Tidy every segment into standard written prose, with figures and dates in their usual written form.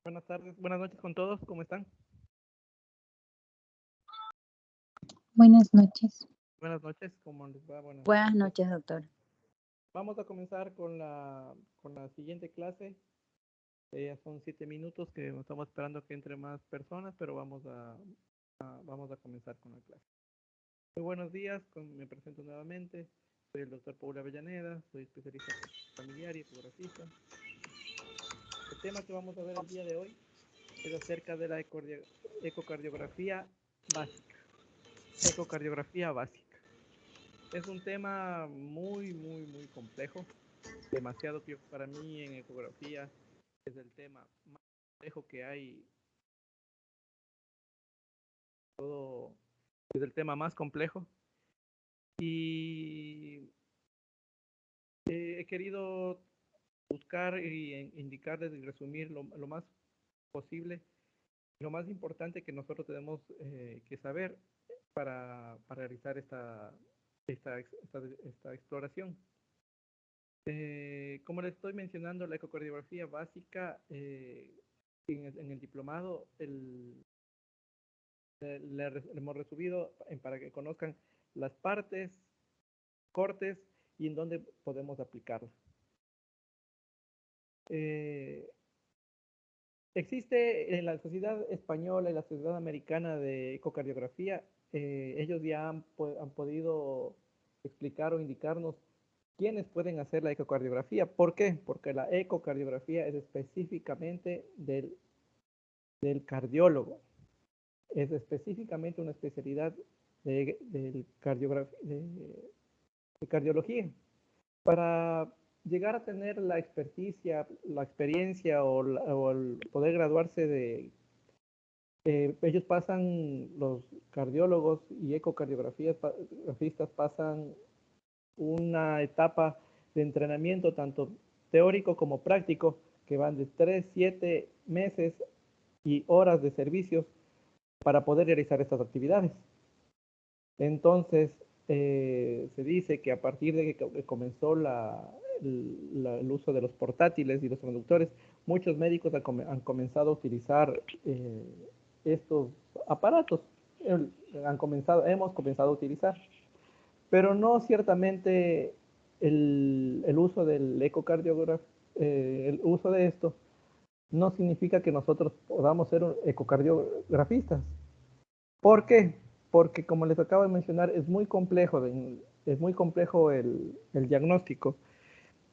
Buenas tardes, buenas noches con todos, ¿cómo están? Buenas noches. Buenas noches, ¿cómo les va? Buenas Buenas noches. noches, doctor. Vamos a comenzar con la siguiente clase. Ya son 7 minutos que estamos esperando que entre más personas, pero vamos a comenzar con la clase. Muy buenos días, me presento nuevamente. Soy el doctor Paula Avellaneda, soy especialista familiar y ecografista. El tema que vamos a ver el día de hoy es acerca de la ecocardiografía básica. Ecocardiografía básica. Es un tema muy complejo, demasiado que para mí en ecografía es el tema más complejo que hay, todo es el tema más complejo y he querido buscar y indicarles y resumir lo más posible, lo más importante que nosotros tenemos que saber para realizar esta exploración. Como les estoy mencionando, la ecocardiografía básica en el diplomado le hemos resumido para que conozcan las partes, cortes y en dónde podemos aplicarla. Eh, Existe en la Sociedad Española y la Sociedad Americana de Ecocardiografía, ellos ya han podido explicar o indicarnos quiénes pueden hacer la ecocardiografía. ¿Por qué? Porque la ecocardiografía es específicamente del cardiólogo. Es específicamente una especialidad de cardiología. Para llegar a tener la experticia, la experiencia o el poder graduarse ellos pasan, los cardiólogos y ecocardiografistas pasan una etapa de entrenamiento tanto teórico como práctico que van de 3, 7 meses y horas de servicios para poder realizar estas actividades. Entonces, se dice que a partir de que comenzó el uso de los portátiles y los conductores, muchos médicos han comenzado a utilizar estos aparatos. Hemos comenzado a utilizar, pero no ciertamente el uso del ecocardiografía, el uso de esto no significa que nosotros podamos ser ecocardiografistas. ¿Por qué? Porque como les acabo de mencionar, es muy complejo el diagnóstico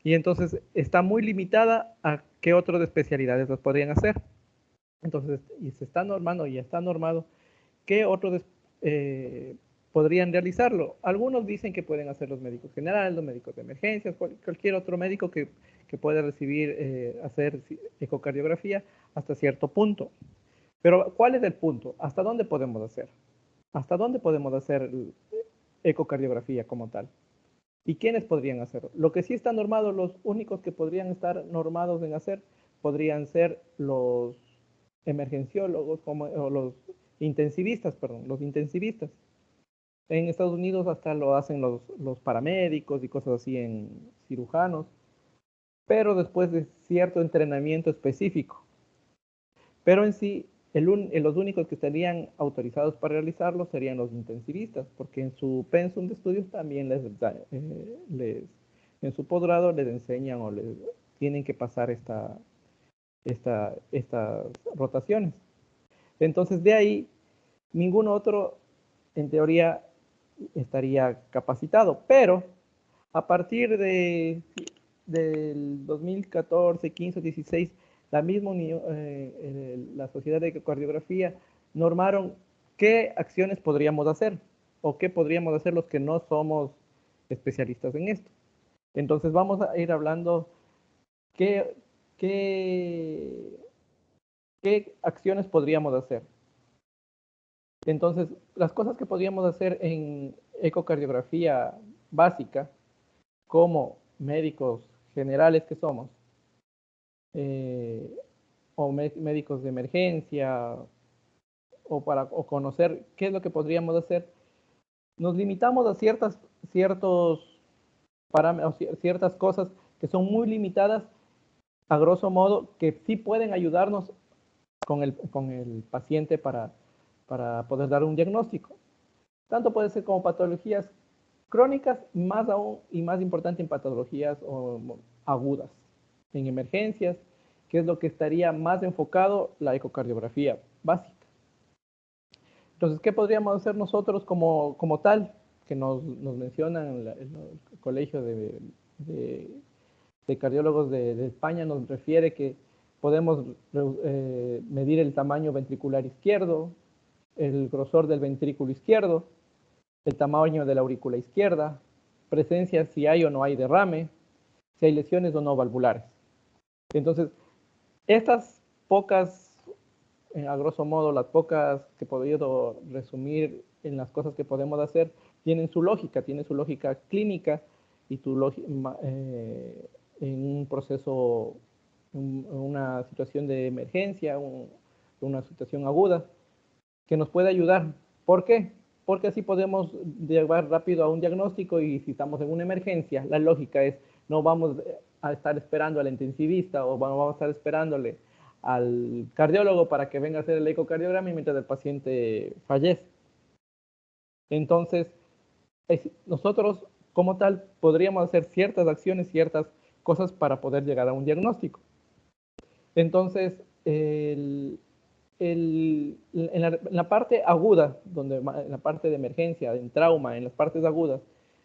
y entonces está muy limitada a qué otras especialidades las podrían hacer. Entonces, y se está normando y está normado qué otros podrían realizarlo. Algunos dicen que pueden hacer los médicos generales, los médicos de emergencias, cualquier otro médico que pueda recibir, hacer ecocardiografía hasta cierto punto. Pero, ¿cuál es el punto? ¿Hasta dónde podemos hacer? ¿Hasta dónde podemos hacer ecocardiografía como tal? ¿Y quiénes podrían hacerlo? Lo que sí está normado, los únicos que podrían estar normados en hacer, podrían ser los emergenciólogos o los intensivistas, perdón, los intensivistas. En Estados Unidos hasta lo hacen los paramédicos y cosas así en cirujanos, pero después de cierto entrenamiento específico. Pero en sí, los únicos que estarían autorizados para realizarlo serían los intensivistas, porque en su pensum de estudios también en su posgrado les enseñan o les tienen que pasar estas rotaciones. Entonces, de ahí, ningún otro, en teoría, estaría capacitado, pero a partir del 2014, 15, 16, la Sociedad de Cardiografía normaron qué acciones podríamos hacer o qué podríamos hacer los que no somos especialistas en esto. Entonces vamos a ir hablando qué, qué, qué acciones podríamos hacer. Entonces, las cosas que podríamos hacer en ecocardiografía básica, como médicos generales que somos, eh, o médicos de emergencia, o conocer qué es lo que podríamos hacer, nos limitamos a ciertas cosas que son muy limitadas, a grosso modo, que sí pueden ayudarnos con el paciente para poder dar un diagnóstico. Tanto puede ser como patologías crónicas, más aún y más importante en patologías agudas, en emergencias, que es lo que estaría más enfocado la ecocardiografía básica. Entonces, ¿qué podríamos hacer nosotros como tal? Que nos mencionan en el Colegio de Cardiólogos de España, nos refiere que podemos medir el tamaño ventricular izquierdo, el grosor del ventrículo izquierdo, el tamaño de la aurícula izquierda, presencia si hay o no hay derrame, si hay lesiones o no valvulares. Entonces, estas pocas, a grosso modo, las pocas que he podido resumir en las cosas que podemos hacer, tienen su lógica clínica y en un proceso, en una situación de emergencia, una situación aguda, que nos puede ayudar. ¿Por qué? Porque así podemos llevar rápido a un diagnóstico y si estamos en una emergencia, la lógica es no vamos a estar esperando al intensivista o vamos a estar esperándole al cardiólogo para que venga a hacer el ecocardiograma mientras el paciente fallece. Entonces, nosotros como tal podríamos hacer ciertas acciones, ciertas cosas para poder llegar a un diagnóstico. Entonces, en la parte aguda, en la parte de emergencia, en trauma, en las partes agudas,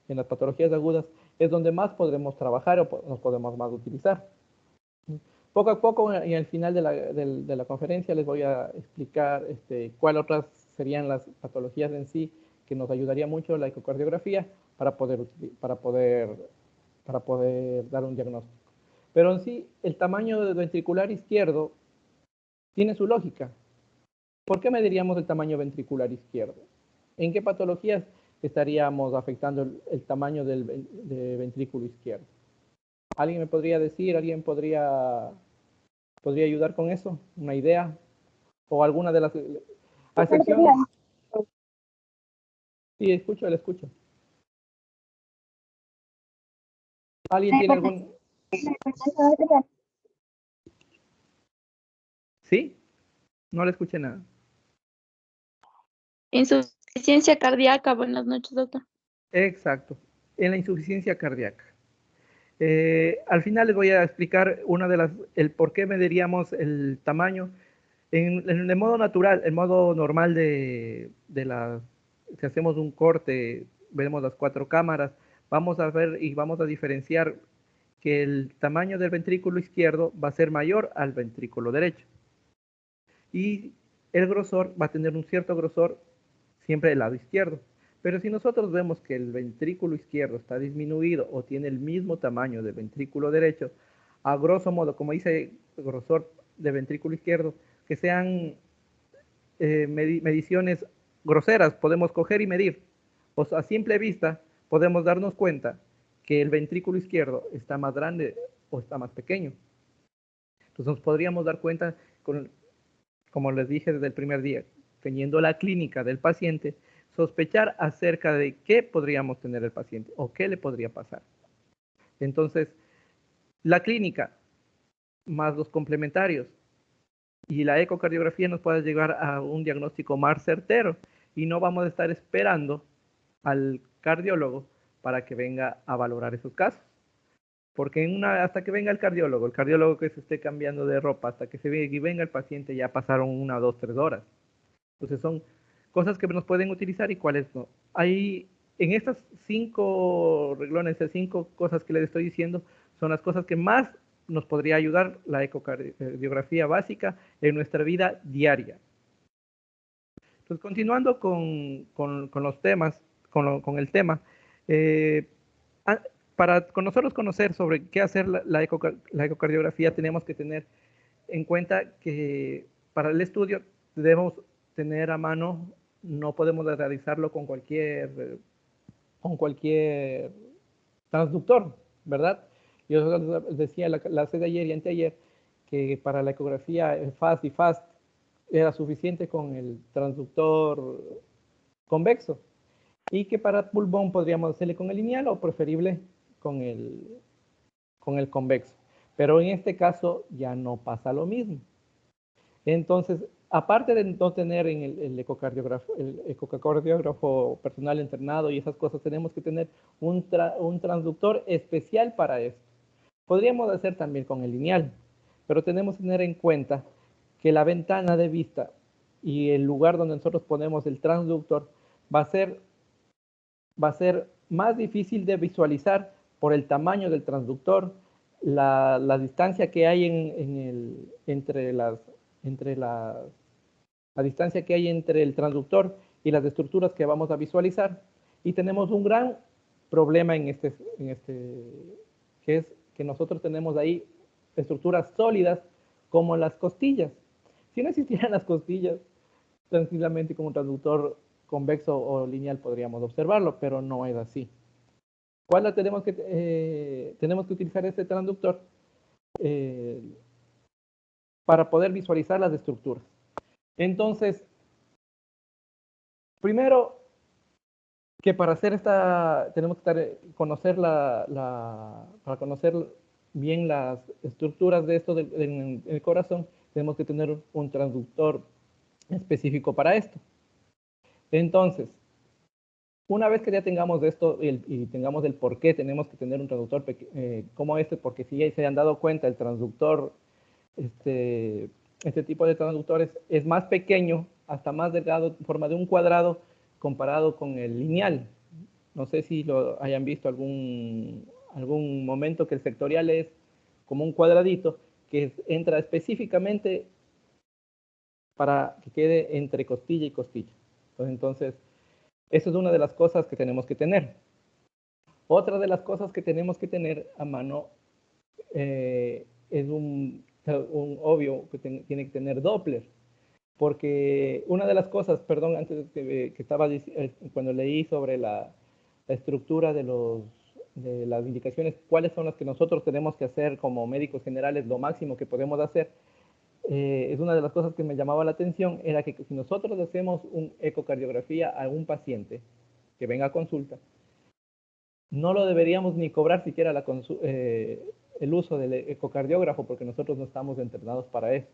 en las patologías agudas, es donde más podremos trabajar o nos podemos más utilizar. Poco a poco, y al final de la conferencia, les voy a explicar cuáles otras serían las patologías en sí que nos ayudaría mucho la ecocardiografía para poder dar un diagnóstico. Pero en sí, el tamaño del ventricular izquierdo tiene su lógica. ¿Por qué mediríamos el tamaño ventricular izquierdo? ¿En qué patologías estaríamos afectando el tamaño del ventrículo izquierdo? ¿Alguien me podría decir, alguien podría ayudar con eso? ¿Una idea? ¿O alguna de las... A excepción... Sí, escucho, le escucho. ¿Alguien tiene algún...? ¿Sí? No le escuché nada. Insuficiencia cardíaca. Buenas noches, doctor. Exacto. En la insuficiencia cardíaca. Al final les voy a explicar el por qué mediríamos el tamaño. En el modo natural, el modo normal si hacemos un corte, vemos las 4 cámaras, vamos a ver y vamos a diferenciar que el tamaño del ventrículo izquierdo va a ser mayor al ventrículo derecho. Y el grosor va a tener un cierto grosor siempre del lado izquierdo. Pero si nosotros vemos que el ventrículo izquierdo está disminuido o tiene el mismo tamaño del ventrículo derecho, a grosso modo, como dice grosor de ventrículo izquierdo, que sean mediciones groseras, podemos coger y medir. O sea, a simple vista podemos darnos cuenta que el ventrículo izquierdo está más grande o está más pequeño. Entonces nos podríamos dar cuenta, como les dije desde el primer día, teniendo la clínica del paciente, sospechar acerca de qué podríamos tener el paciente o qué le podría pasar. Entonces, la clínica más los complementarios y la ecocardiografía nos puede llegar a un diagnóstico más certero y no vamos a estar esperando al cardiólogo para que venga a valorar esos casos. Porque hasta que venga el cardiólogo que se esté cambiando de ropa, hasta que venga el paciente ya pasaron 1, 2, 3 horas. Entonces son cosas que nos pueden utilizar y cuáles no. Hay, en estas 5 renglones, 5 cosas que les estoy diciendo, son las cosas que más nos podría ayudar la ecocardiografía básica en nuestra vida diaria. Entonces, continuando con los temas, con el tema, para nosotros conocer sobre qué hacer la ecocardiografía, tenemos que tener en cuenta que para el estudio debemos tener a mano, no podemos realizarlo con cualquier transductor, ¿verdad? Yo decía la clase de ayer y anteayer que para la ecografía FAST y FAST era suficiente con el transductor convexo y que para pulmón podríamos hacerle con el lineal o preferible con el convexo. Pero en este caso ya no pasa lo mismo. Entonces, aparte de no tener en el ecocardiógrafo personal entrenado y esas cosas, tenemos que tener un transductor especial para esto. Podríamos hacer también con el lineal, pero tenemos que tener en cuenta que la ventana de vista y el lugar donde nosotros ponemos el transductor va a ser más difícil de visualizar por el tamaño del transductor, la distancia que hay la distancia que hay entre el transductor y las estructuras que vamos a visualizar. Y tenemos un gran problema que es que nosotros tenemos ahí estructuras sólidas como las costillas. Si no existieran las costillas, tranquilamente con un transductor convexo o lineal podríamos observarlo, pero no es así. ¿Cuál tenemos que utilizar este transductor para poder visualizar las estructuras? Entonces, primero que para hacer tenemos que conocer para conocer bien las estructuras de esto en el corazón, tenemos que tener un transductor específico para esto. Entonces, una vez que ya tengamos esto y tengamos el por qué tenemos que tener un transductor como este, porque si ya se han dado cuenta, el transductor, este tipo de transductores es más pequeño, hasta más delgado, en forma de un cuadrado, comparado con el lineal. No sé si lo hayan visto algún momento que el sectorial es como un cuadradito que entra específicamente para que quede entre costilla y costilla. Entonces, eso es una de las cosas que tenemos que tener. Otra de las cosas que tenemos que tener a mano es un obvio que tiene que tener Doppler. Porque una de las cosas, perdón, antes que estaba cuando leí sobre la estructura de las indicaciones, cuáles son las que nosotros tenemos que hacer como médicos generales, lo máximo que podemos hacer, es una de las cosas que me llamaba la atención, era que si nosotros hacemos una ecocardiografía a un paciente que venga a consulta, no lo deberíamos ni cobrar siquiera el uso del ecocardiógrafo, porque nosotros no estamos entrenados para eso.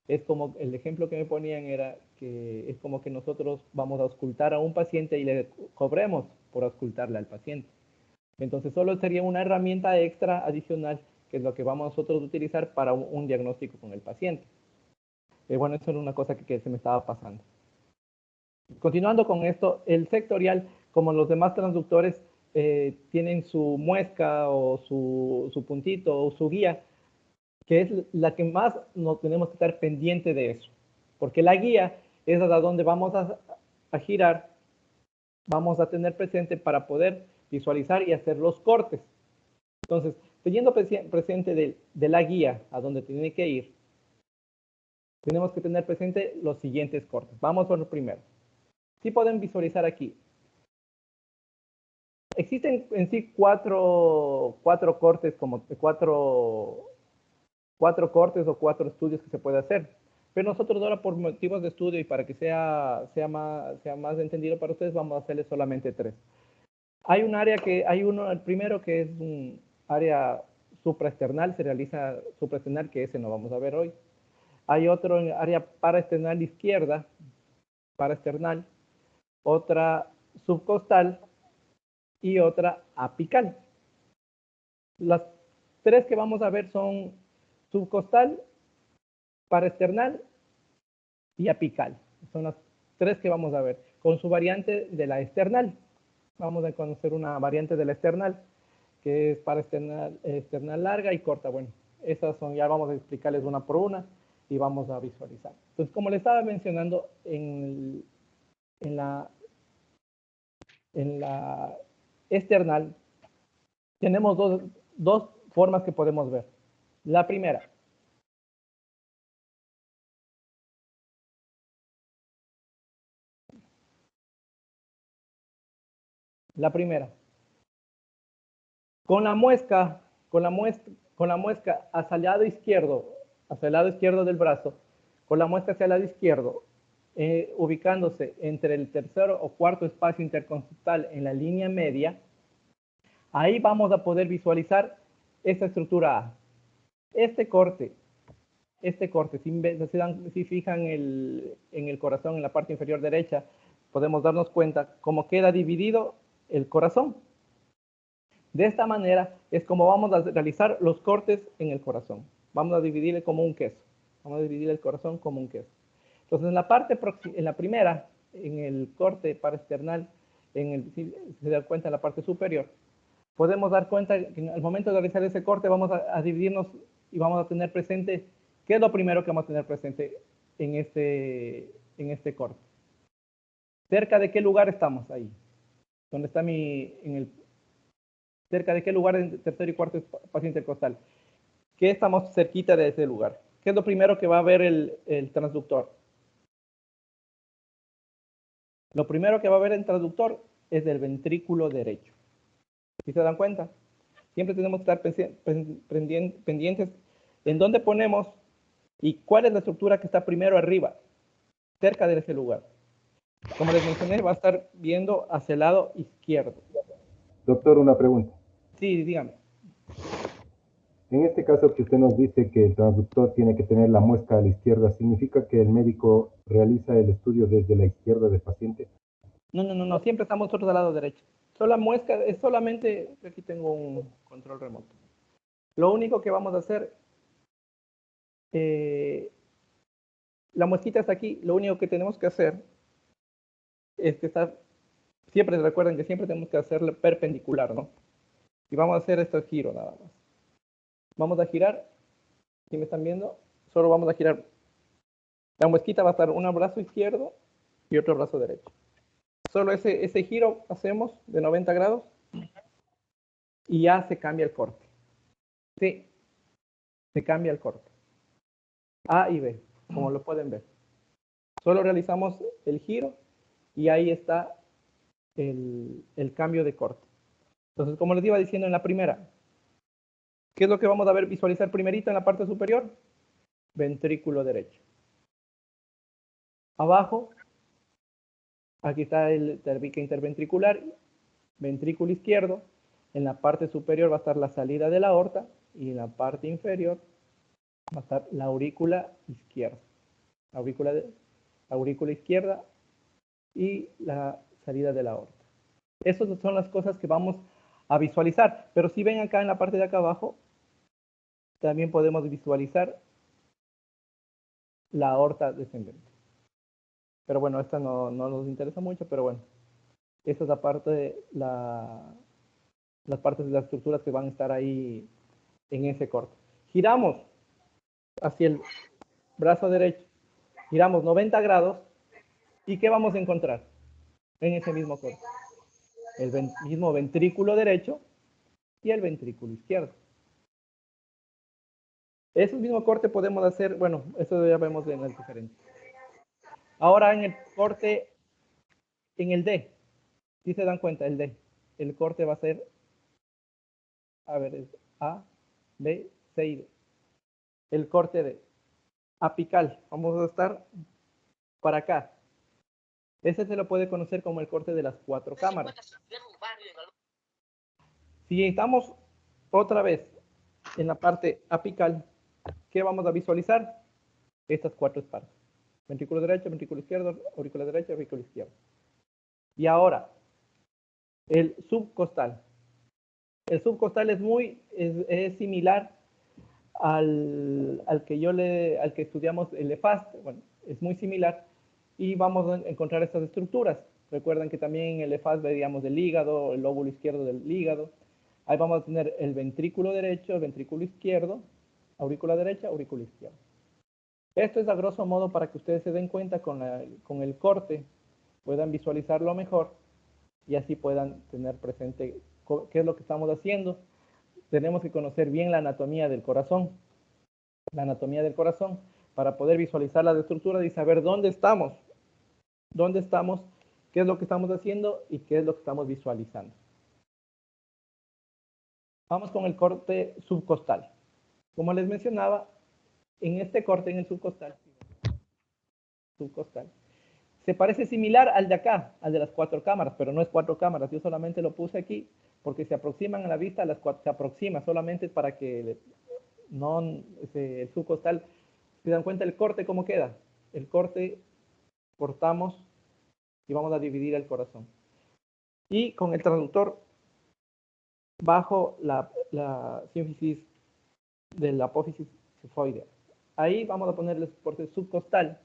Es como, el ejemplo que me ponían era que es como que nosotros vamos a auscultar a un paciente y le cobremos por auscultarle al paciente. Entonces solo sería una herramienta extra adicional, que es lo que vamos nosotros a utilizar para un diagnóstico con el paciente. Bueno, eso era una cosa que se me estaba pasando. Continuando con esto, el sectorial, como los demás transductores, tienen su muesca o su puntito o su guía, que es la que más nos tenemos que estar pendiente de eso. Porque la guía es hasta donde vamos a girar, vamos a tener presente para poder visualizar y hacer los cortes. Entonces, teniendo presente de la guía a donde tiene que ir, tenemos que tener presente los siguientes cortes. Vamos por lo primero. Sí pueden visualizar aquí. Existen en sí cuatro cortes, como cuatro cortes o 4 estudios que se puede hacer. Pero nosotros ahora, por motivos de estudio y para que sea más entendido para ustedes, vamos a hacerle solamente 3. Hay un área el primero que es un área supraesternal, se realiza supraesternal, que ese no vamos a ver hoy. Hay otro en área paraesternal izquierda, paraesternal, otra subcostal y otra apical. Las 3 que vamos a ver son subcostal, paraesternal y apical. Son las 3 que vamos a ver, con su variante de la external. Vamos a conocer una variante de la external, que es paraesternal larga y corta. Bueno, esas son, ya vamos a explicarles una por una y vamos a visualizar. Entonces, como les estaba mencionando, en la external tenemos dos formas que podemos ver. La primera, con la muesca hacia el lado izquierdo del brazo, con la muesca hacia el lado izquierdo, ubicándose entre el tercero o cuarto espacio intercostal en la línea media, ahí vamos a poder visualizar esta estructura A. Este corte este corte, si fijan en el corazón, en la parte inferior derecha, podemos darnos cuenta cómo queda dividido el corazón. De esta manera es como vamos a realizar los cortes en el corazón. Vamos a dividirle como un queso. Vamos a dividir el corazón como un queso. Entonces, en la primera, en el corte paraesternal, si se da cuenta en la parte superior, podemos dar cuenta que al momento de realizar ese corte vamos a dividirnos y vamos a tener presente, ¿qué es lo primero que vamos a tener presente en este corte? ¿Cerca de qué lugar estamos ahí? ¿Dónde está cerca de qué lugar en tercer y cuarto espacio intercostal? ¿Qué estamos cerquita de ese lugar? ¿Qué es lo primero que va a ver el transductor? Lo primero que va a ver el transductor es el ventrículo derecho. ¿Sí se dan cuenta? Siempre tenemos que estar pendientes en dónde ponemos y cuál es la estructura que está primero arriba, cerca de ese lugar. Como les mencioné, va a estar viendo hacia el lado izquierdo. Doctor, una pregunta. Sí, dígame. En este caso que usted nos dice que el transductor tiene que tener la muesca a la izquierda, ¿significa que el médico realiza el estudio desde la izquierda del paciente? No, siempre estamos nosotros al lado derecho. Solo la muesca es solamente, aquí tengo un control remoto. Lo único que vamos a hacer, la muesquita está aquí, lo único que tenemos que hacer es que siempre recuerden que siempre tenemos que hacerlo perpendicular, ¿no? Y vamos a hacer este giro nada más. Vamos a girar, si me están viendo, solo vamos a girar. La muesquita va a estar un brazo izquierdo y otro brazo derecho. Solo ese giro hacemos de 90 grados y ya se cambia el corte. Sí, se cambia el corte. A y B, como lo pueden ver. Solo realizamos el giro y ahí está el cambio de corte. Entonces, como les iba diciendo en la primera, ¿qué es lo que vamos a ver visualizar primerito en la parte superior? Ventrículo derecho. Abajo, aquí está el cervical interventricular, ventrículo izquierdo. En la parte superior va a estar la salida de la aorta y en la parte inferior va a estar la aurícula izquierda. Aurícula izquierda y la salida de la aorta. Esas son las cosas que vamos a visualizar. Pero si ven acá en la parte de acá abajo, también podemos visualizar la aorta descendente. Pero bueno, esta no nos interesa mucho, pero bueno. Esa es la parte de las partes de las estructuras que van a estar ahí en ese corte. Giramos hacia el brazo derecho, giramos 90 grados, ¿y qué vamos a encontrar en ese mismo corte? El mismo ventrículo derecho y el ventrículo izquierdo. Ese mismo corte podemos hacer, bueno, eso ya vemos en el diferente. Ahora en el corte, en el D, si se dan cuenta, el D, el corte va a ser, a ver, es A, B, C y D. El corte D, apical, vamos a estar para acá. Ese se lo puede conocer como el corte de las 4 cámaras. Si estamos otra vez en la parte apical, ¿qué vamos a visualizar? Estas 4 partes. Ventrículo derecho, ventrículo izquierdo, aurícula derecha, aurícula izquierda. Y ahora, el subcostal. El subcostal es similar al que estudiamos el EFAST. Bueno, es muy similar y vamos a encontrar estas estructuras. Recuerden que también en el EFAST veíamos el hígado, el lóbulo izquierdo del hígado. Ahí vamos a tener el ventrículo derecho, el ventrículo izquierdo, aurícula derecha, aurícula izquierda. Esto es a grosso modo para que ustedes se den cuenta con el corte, puedan visualizarlo mejor y así puedan tener presente qué es lo que estamos haciendo. Tenemos que conocer bien la anatomía del corazón, para poder visualizar las estructuras y saber dónde estamos, qué es lo que estamos haciendo y qué es lo que estamos visualizando. Vamos con el corte subcostal. Como les mencionaba, en este corte, en el subcostal, se parece similar al de acá, al de las 4 cámaras, pero no es 4 cámaras. Yo solamente lo puse aquí porque se aproximan a la vista, se aproxima solamente para que el subcostal ¿Se dan cuenta el corte cómo queda? El corte, cortamos y vamos a dividir el corazón. Y con el transductor bajo la sínfisis de la apófisis cifoidea. Ahí vamos a ponerle soporte subcostal,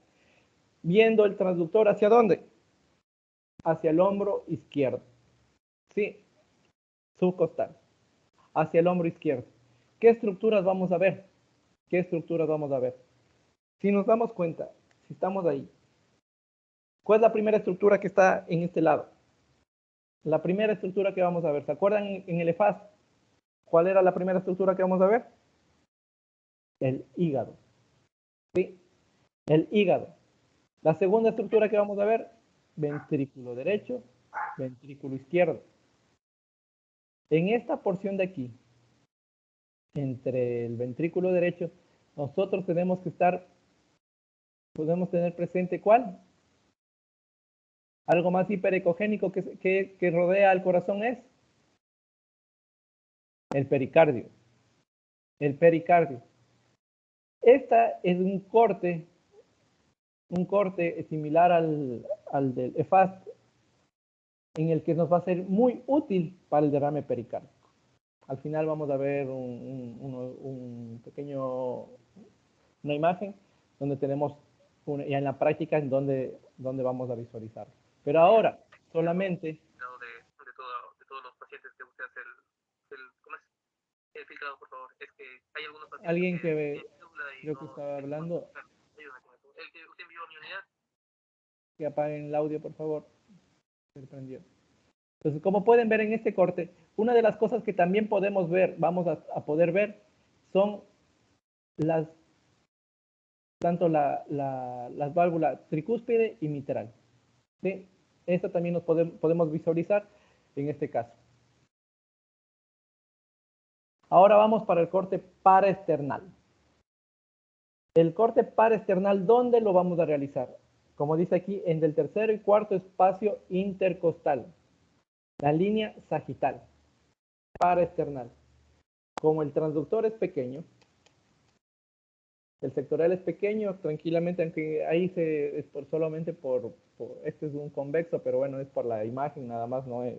viendo el transductor ¿hacia dónde? Hacia el hombro izquierdo. Sí, subcostal, hacia el hombro izquierdo. ¿Qué estructuras vamos a ver? ¿Qué estructuras vamos a ver? Si nos damos cuenta, si estamos ahí, ¿cuál es la primera estructura que está en este lado? La primera estructura que vamos a ver, ¿se acuerdan en el EFAS? ¿Cuál era la primera estructura que vamos a ver? El hígado. ¿Sí? El hígado. La segunda estructura que vamos a ver, ventrículo derecho, ventrículo izquierdo. En esta porción de aquí, entre el ventrículo derecho, nosotros tenemos que estar, podemos tener presente ¿cuál? Algo más hiperecogénico que rodea al corazón es el pericardio. El pericardio. Esta es un corte similar al del EFAS, en el que nos va a ser muy útil para el derrame pericárdico. Al final vamos a ver una imagen donde tenemos, ya en la práctica, en donde vamos a visualizar. Pero ahora, solamente... De todos los pacientes que usted hace ¿cómo es? El filtrado, por favor. Es que hay algunos pacientes Alguien que creo no, que estaba hablando, ayúdame con eso. El que usted envió a mi unidad. que apaguen el audio, por favor. Se prendió. Entonces, como pueden ver en este corte, una de las cosas que también podemos ver, vamos a poder ver, son tanto las válvulas tricúspide y mitral. ¿Sí? Esto también nos podemos visualizar en este caso. Ahora vamos para el corte paraesternal. El corte paraesternal, ¿dónde lo vamos a realizar? Como dice aquí, en el tercero y cuarto espacio intercostal. La línea sagital, paraesternal. Como el transductor es pequeño, el sectorial es pequeño, tranquilamente, aunque ahí es solamente este es un convexo, pero bueno, es por la imagen, nada más, no es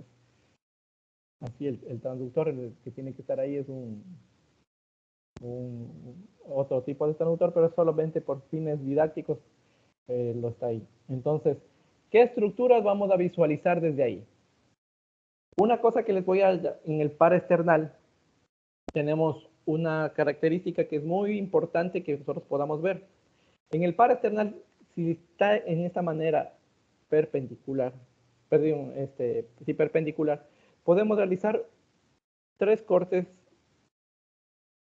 así. El transductor que tiene que estar ahí es otro tipo de transductor, pero solamente por fines didácticos lo está ahí. Entonces, ¿qué estructuras vamos a visualizar desde ahí? Una cosa que les voy a... En el paraesternal tenemos una característica que es muy importante que nosotros podamos ver. En el paraesternal, si está en esta manera perpendicular, perpendicular, podemos realizar 3 cortes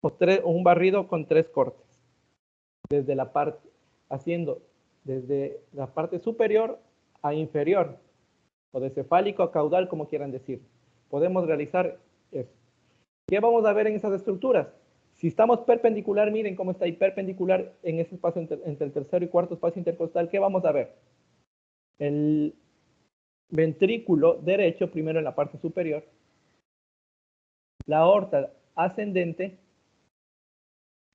o un barrido con 3 cortes. Desde la parte, haciendo desde la parte superior a inferior, o de cefálico a caudal, como quieran decir. Podemos realizar eso. ¿Qué vamos a ver en esas estructuras? Si estamos perpendicular, miren cómo está ahí perpendicular en ese espacio entre el tercero y cuarto espacio intercostal. ¿Qué vamos a ver? El ventrículo derecho, primero en la parte superior, la aorta ascendente,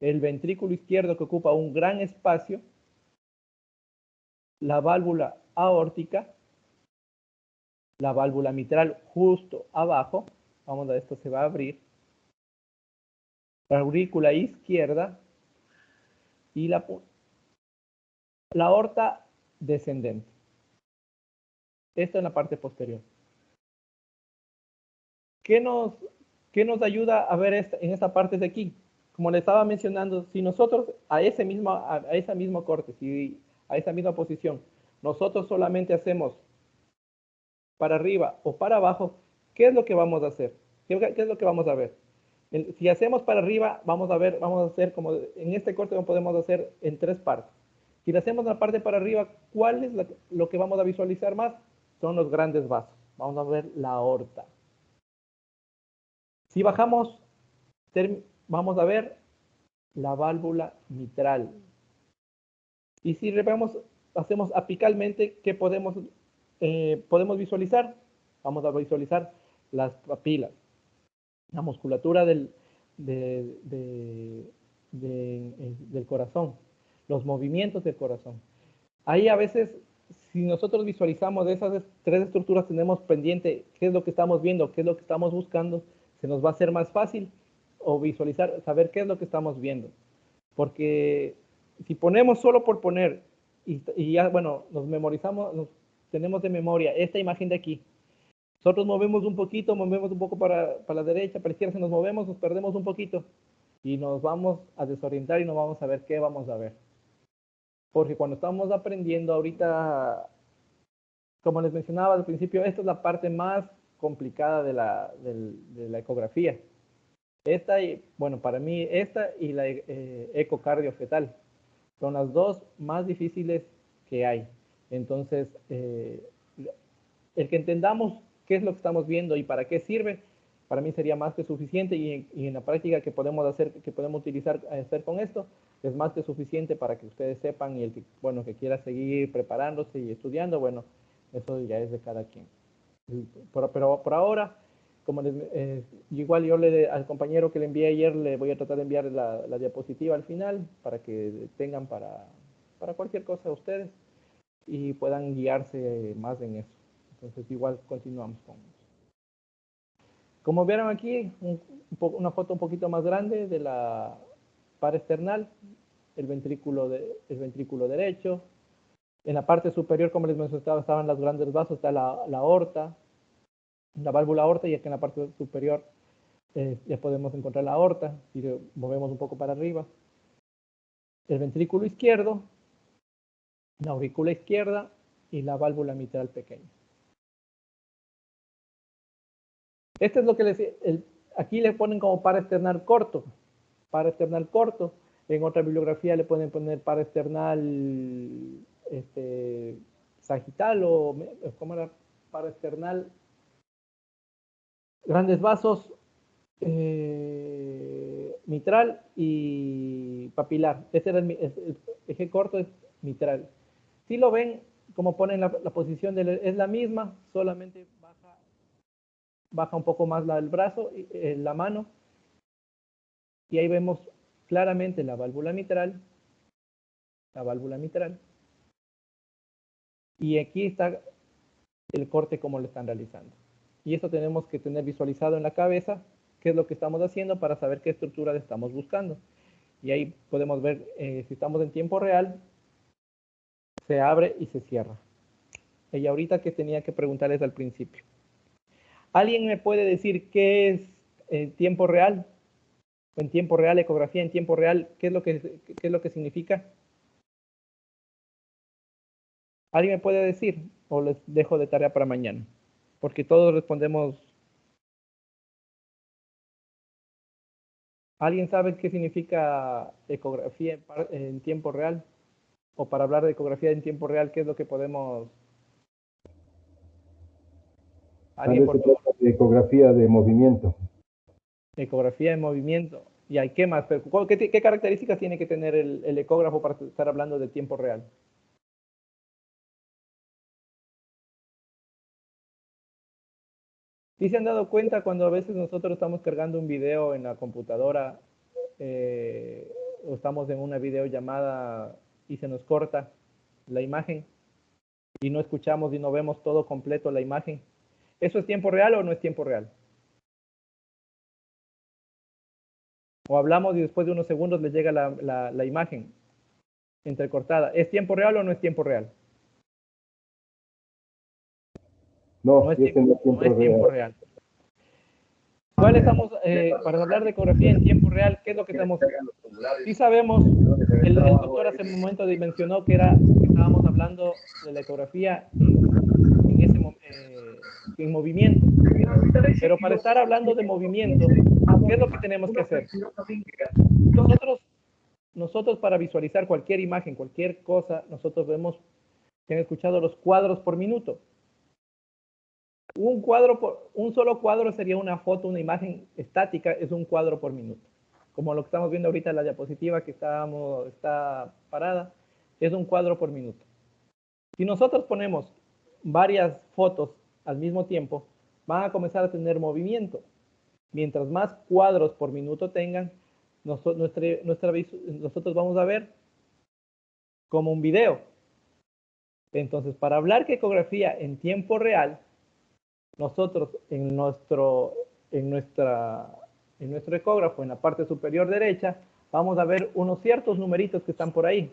el ventrículo izquierdo que ocupa un gran espacio, la válvula aórtica, la válvula mitral justo abajo, vamos a esto se va a abrir, la aurícula izquierda y la aorta descendente. Esto en la parte posterior. ¿Qué nos ayuda a ver en esta parte de aquí? Como le estaba mencionando, si nosotros a esa misma corte, a esa misma posición, nosotros solamente hacemos para arriba o para abajo, ¿qué es lo que vamos a hacer? ¿Qué es lo que vamos a ver? Si hacemos para arriba, vamos a hacer como en este corte lo podemos hacer en 3 partes. Si le hacemos la parte para arriba, ¿cuál es lo que vamos a visualizar más? Son los grandes vasos. Vamos a ver la aorta. Si bajamos, vamos a ver la válvula mitral. Y si hacemos apicalmente, ¿qué podemos visualizar? Vamos a visualizar las papilas, la musculatura del corazón, los movimientos del corazón. Ahí a veces, si nosotros visualizamos de esas tres estructuras, tenemos pendiente qué es lo que estamos viendo, qué es lo que estamos buscando, se nos va a hacer más fácil o visualizar, saber qué es lo que estamos viendo. Porque si ponemos solo por poner y ya, bueno, nos memorizamos, tenemos de memoria esta imagen de aquí. Nosotros movemos un poquito, movemos un poco para la derecha, para la izquierda, si nos movemos, nos perdemos un poquito y nos vamos a desorientar y no vamos a ver qué vamos a ver. Porque cuando estamos aprendiendo ahorita, como les mencionaba al principio, esta es la parte más complicada de la ecografía. Esta, bueno, para mí esta y la ecocardiofetal son las dos más difíciles que hay. Entonces, el que entendamos qué es lo que estamos viendo y para qué sirve, para mí sería más que suficiente y en la práctica que podemos hacer, que podemos utilizar, hacer con esto, es más que suficiente para que ustedes sepan y el que, bueno, que quiera seguir preparándose y estudiando, bueno, eso ya es de cada quien. Pero por ahora, como igual yo al compañero que le envié ayer, le voy a tratar de enviar la diapositiva al final para que tengan para cualquier cosa ustedes y puedan guiarse más en eso. Entonces igual continuamos con eso. Como vieron aquí, una foto un poquito más grande de la paraesternal, el ventrículo derecho. En la parte superior, como les mencionaba, estaban los grandes vasos, está la aorta, la válvula aorta, y aquí en la parte superior ya podemos encontrar la aorta, si movemos un poco para arriba. El ventrículo izquierdo, la aurícula izquierda y la válvula mitral pequeña. Este es lo que aquí le ponen como paraesternal corto. Paraesternal corto. En otra bibliografía le pueden poner paraesternal sagital o ¿cómo era? Paraesternal. Grandes vasos, mitral y papilar. Este era el eje corto, es mitral. Si lo ven, como ponen la posición es la misma, solamente baja un poco más el brazo, la mano, y ahí vemos claramente la válvula mitral, y aquí está el corte como lo están realizando. Y eso tenemos que tener visualizado en la cabeza qué es lo que estamos haciendo para saber qué estructura estamos buscando. Y ahí podemos ver si estamos en tiempo real, se abre y se cierra. Y ahorita que tenía que preguntarles al principio. ¿Alguien me puede decir qué es tiempo real? En tiempo real, ecografía en tiempo real, ¿qué es lo que significa? ¿Alguien me puede decir? O les dejo de tarea para mañana. Porque todos respondemos. ¿Alguien sabe qué significa ecografía en tiempo real? O para hablar de ecografía en tiempo real, ¿qué es lo que podemos? ¿Alguien, por favor? De ecografía de movimiento. Ecografía de movimiento. ¿Y hay qué más? ¿Qué características tiene que tener el ecógrafo para estar hablando de tiempo real? ¿Sí se han dado cuenta cuando a veces nosotros estamos cargando un video en la computadora o estamos en una videollamada y se nos corta la imagen y no escuchamos y no vemos todo completo la imagen? ¿Eso es tiempo real o no es tiempo real? O hablamos y después de unos segundos les llega la imagen entrecortada. ¿Es tiempo real o no es tiempo real? No es tiempo real. ¿Cuál estamos, para hablar de ecografía en tiempo real, qué es lo que estamos? Sí sabemos, el doctor hace un momento mencionó que estábamos hablando de la ecografía en movimiento. Pero para estar hablando de movimiento, ¿qué es lo que tenemos que hacer? Nosotros para visualizar cualquier imagen, cualquier cosa, nosotros vemos, ¿han escuchado los cuadros por minuto? Un solo cuadro sería una foto, una imagen estática, es un cuadro por minuto. Como lo que estamos viendo ahorita en la diapositiva que está parada, es un cuadro por minuto. Si nosotros ponemos varias fotos al mismo tiempo, van a comenzar a tener movimiento. Mientras más cuadros por minuto tengan, nosotros vamos a ver como un video. Entonces, para hablar de ecografía en tiempo real, nosotros en nuestro ecógrafo, en la parte superior derecha, vamos a ver unos ciertos numeritos que están por ahí.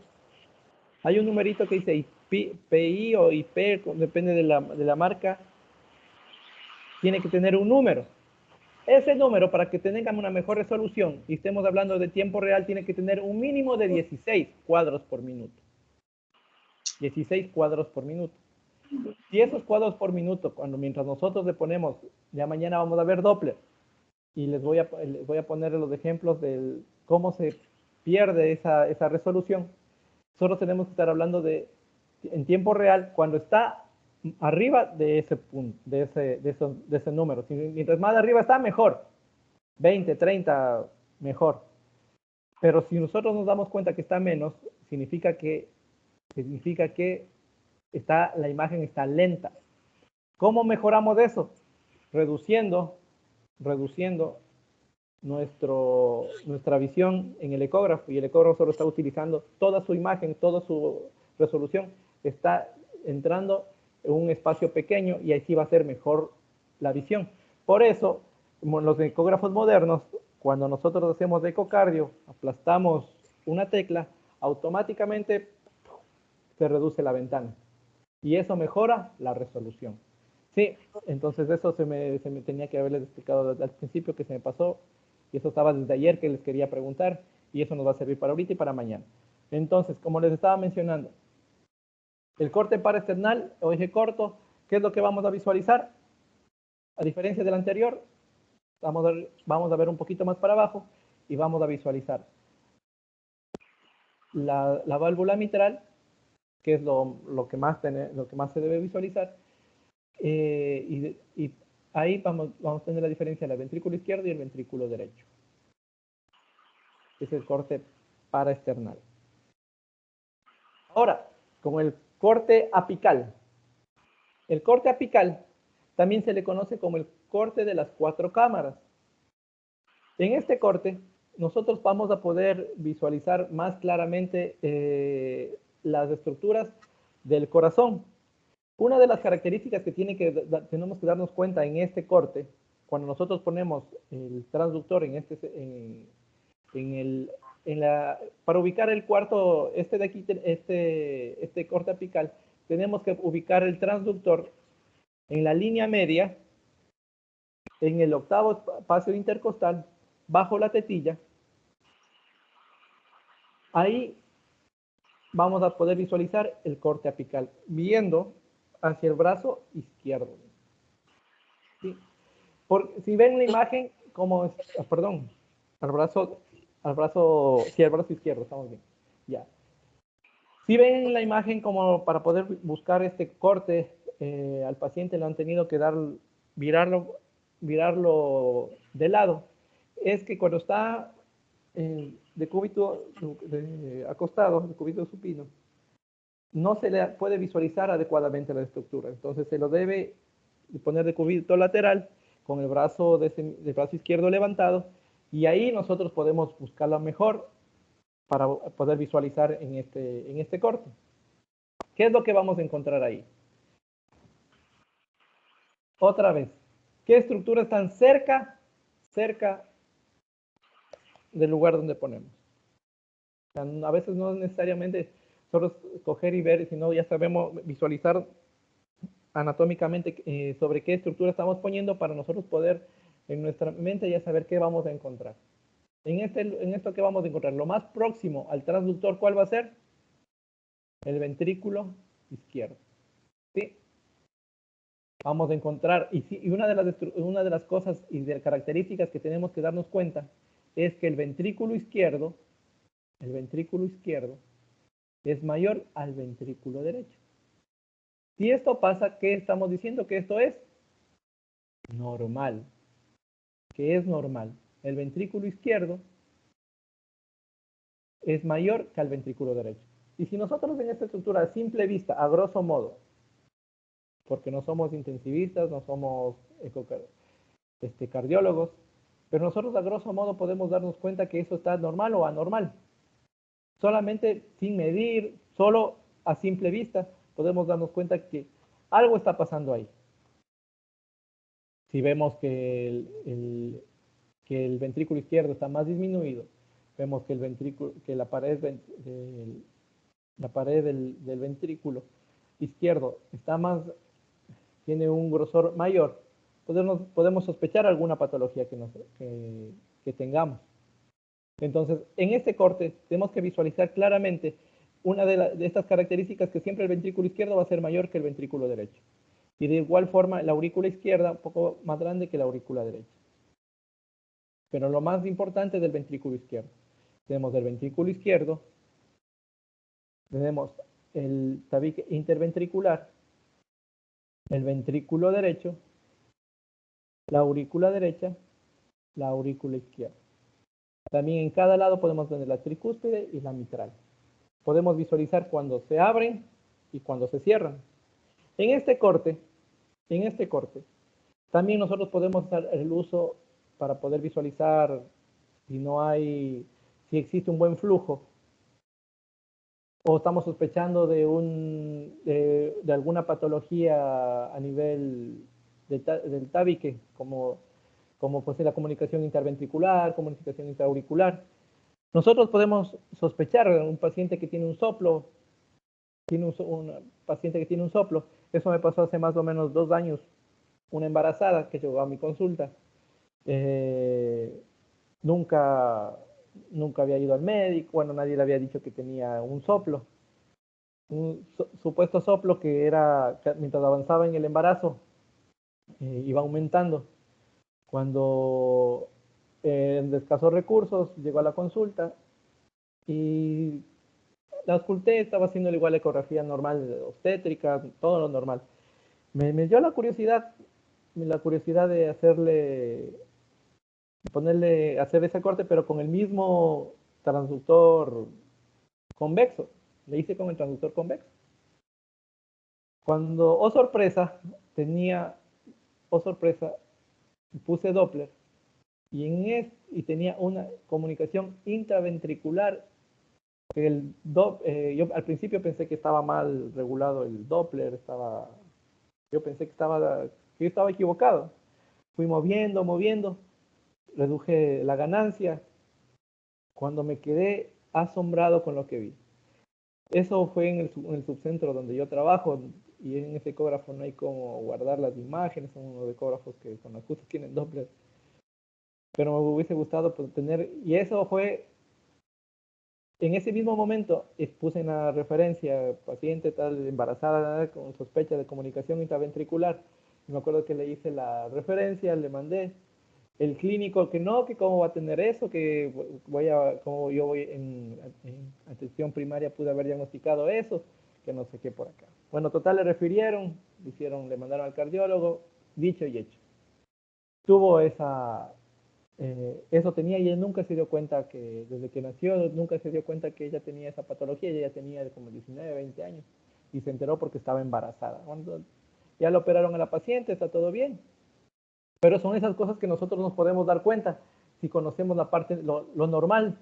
Hay un numerito que dice PI o IP, depende de la marca, tiene que tener un número. Ese número, para que tengan una mejor resolución y estemos hablando de tiempo real, tiene que tener un mínimo de 16 cuadros por minuto. 16 cuadros por minuto. Y esos cuadros por minuto, mientras nosotros le ponemos, ya mañana vamos a ver Doppler, y les voy a poner los ejemplos de cómo se pierde esa resolución. Solo tenemos que estar hablando en tiempo real cuando está arriba de ese punto, de ese número. Mientras más arriba está, mejor. 20, 30, mejor. Pero si nosotros nos damos cuenta que está menos, significa que la imagen está lenta. ¿Cómo mejoramos eso? Reduciendo nuestra visión en el ecógrafo, y el ecógrafo solo está utilizando toda su imagen, toda su resolución, está entrando en un espacio pequeño y así va a ser mejor la visión. Por eso, los ecógrafos modernos, cuando nosotros hacemos ecocardio, aplastamos una tecla, automáticamente se reduce la ventana y eso mejora la resolución. Sí, entonces eso se me tenía que haberles explicado al principio, que se me pasó, y eso estaba desde ayer que les quería preguntar, y eso nos va a servir para ahorita y para mañana. Entonces, como les estaba mencionando, el corte paraesternal o eje corto, ¿qué es lo que vamos a visualizar? A diferencia del anterior, vamos a ver un poquito más para abajo y vamos a visualizar la válvula mitral, que es lo que más se debe visualizar. Y ahí vamos a tener la diferencia del ventrículo izquierdo y el ventrículo derecho. Es el corte paraesternal. Ahora, con el corte apical. El corte apical también se le conoce como el corte de las 4 cámaras. En este corte, nosotros vamos a poder visualizar más claramente las estructuras del corazón. Una de las características que tenemos que darnos cuenta en este corte, cuando nosotros ponemos el transductor para ubicar el cuarto, de aquí, este corte apical, tenemos que ubicar el transductor en la línea media, en el octavo espacio intercostal, bajo la tetilla. Ahí vamos a poder visualizar el corte apical, viendo hacia el brazo izquierdo. ¿Sí? Si ven la imagen, al brazo izquierdo, estamos bien. Ya. Si ven la imagen, como para poder buscar este corte, al paciente le han tenido que virarlo de lado. Es que cuando está de cúbito acostado, de cúbito supino, no se le puede visualizar adecuadamente la estructura. Entonces se lo debe poner de cúbito lateral con el brazo del brazo izquierdo levantado, y ahí nosotros podemos buscarlo mejor para poder visualizar en este corte. ¿Qué es lo que vamos a encontrar ahí? Otra vez, ¿qué estructuras están cerca del lugar donde ponemos? O sea, a veces no es necesariamente solo escoger y ver, sino ya sabemos visualizar anatómicamente sobre qué estructura estamos poniendo, para nosotros poder en nuestra mente ya saber qué vamos a encontrar. En esto que vamos a encontrar, lo más próximo al transductor, ¿cuál va a ser? El ventrículo izquierdo. ¿Sí? Vamos a encontrar, y una de las cosas y de características que tenemos que darnos cuenta es que el ventrículo izquierdo es mayor al ventrículo derecho. Si esto pasa, ¿qué estamos diciendo? Que esto es normal. Que es normal. El ventrículo izquierdo es mayor que el ventrículo derecho. Y si nosotros en esta estructura a simple vista, a grosso modo, porque no somos intensivistas, no somos cardiólogos, pero nosotros a grosso modo podemos darnos cuenta que eso está normal o anormal. Solamente sin medir, Solo a simple vista podemos darnos cuenta que algo está pasando ahí. Si vemos que el ventrículo izquierdo está más disminuido, vemos que la pared del ventrículo izquierdo tiene un grosor mayor, podemos sospechar alguna patología que tengamos. Entonces, en este corte tenemos que visualizar claramente una de estas características, que siempre el ventrículo izquierdo va a ser mayor que el ventrículo derecho. Y de igual forma, la aurícula izquierda un poco más grande que la aurícula derecha. Pero lo más importante del ventrículo izquierdo. Tenemos el ventrículo izquierdo, tenemos el tabique interventricular, el ventrículo derecho, la aurícula derecha, la aurícula izquierda. También en cada lado podemos tener la tricúspide y la mitral. Podemos visualizar cuando se abren y cuando se cierran. En este corte, también nosotros podemos dar el uso para poder visualizar si existe un buen flujo, o estamos sospechando de alguna patología a nivel del tabique, como puede ser la comunicación interventricular, comunicación intraauricular. Nosotros podemos sospechar un paciente que tiene un soplo, paciente que tiene un soplo. Eso me pasó hace más o menos 2 años. Una embarazada que llegó a mi consulta. Nunca había ido al médico, bueno, nadie le había dicho que tenía un soplo. Un supuesto soplo que mientras avanzaba en el embarazo, iba aumentando. Cuando de escasos recursos llegó a la consulta y la ausculté, estaba haciendo igual ecografía normal, obstétrica, todo lo normal. Me dio la curiosidad de hacer ese corte, pero con el mismo transductor convexo. Le hice con el transductor convexo. Cuando, sorpresa, puse Doppler y tenía una comunicación intraventricular. Yo al principio pensé que estaba mal regulado el Doppler, yo pensé que yo estaba equivocado. Fui moviendo, reduje la ganancia, cuando me quedé asombrado con lo que vi. Eso fue en el subcentro donde yo trabajo, y en ese ecógrafo no hay cómo guardar las imágenes, son unos ecógrafos que con las justas tienen Doppler. Pero me hubiese gustado tener, y eso fue, en ese mismo momento puse en la referencia paciente tal embarazada con sospecha de comunicación intraventricular. Me acuerdo que le hice la referencia, le mandé. El clínico que cómo va a tener eso, como yo voy en atención primaria pude haber diagnosticado eso, que no sé qué por acá. Bueno, total, le refirieron, le mandaron al cardiólogo, dicho y hecho. Tuvo eso tenía, y él nunca se dio cuenta que, desde que nació, nunca se dio cuenta que ella tenía esa patología. Ella ya tenía como 19, 20 años, y se enteró porque estaba embarazada. Cuando ya le operaron a la paciente, está todo bien. Pero son esas cosas que nosotros nos podemos dar cuenta si conocemos la parte, lo normal.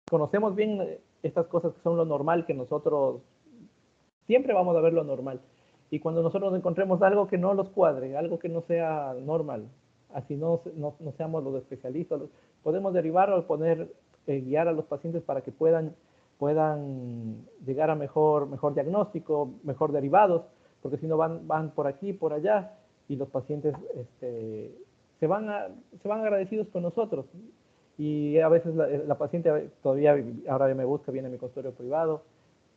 Conocemos bien estas cosas que son lo normal, que nosotros siempre vamos a ver lo normal. Y cuando nosotros encontremos algo que no los cuadre, algo que no sea normal, así no seamos los especialistas, podemos derivar o guiar a los pacientes para que puedan llegar a mejor diagnóstico, mejor derivados, porque si no van por aquí, por allá, y los pacientes se van agradecidos con nosotros. Y a veces la paciente todavía ahora me busca, viene a mi consultorio privado,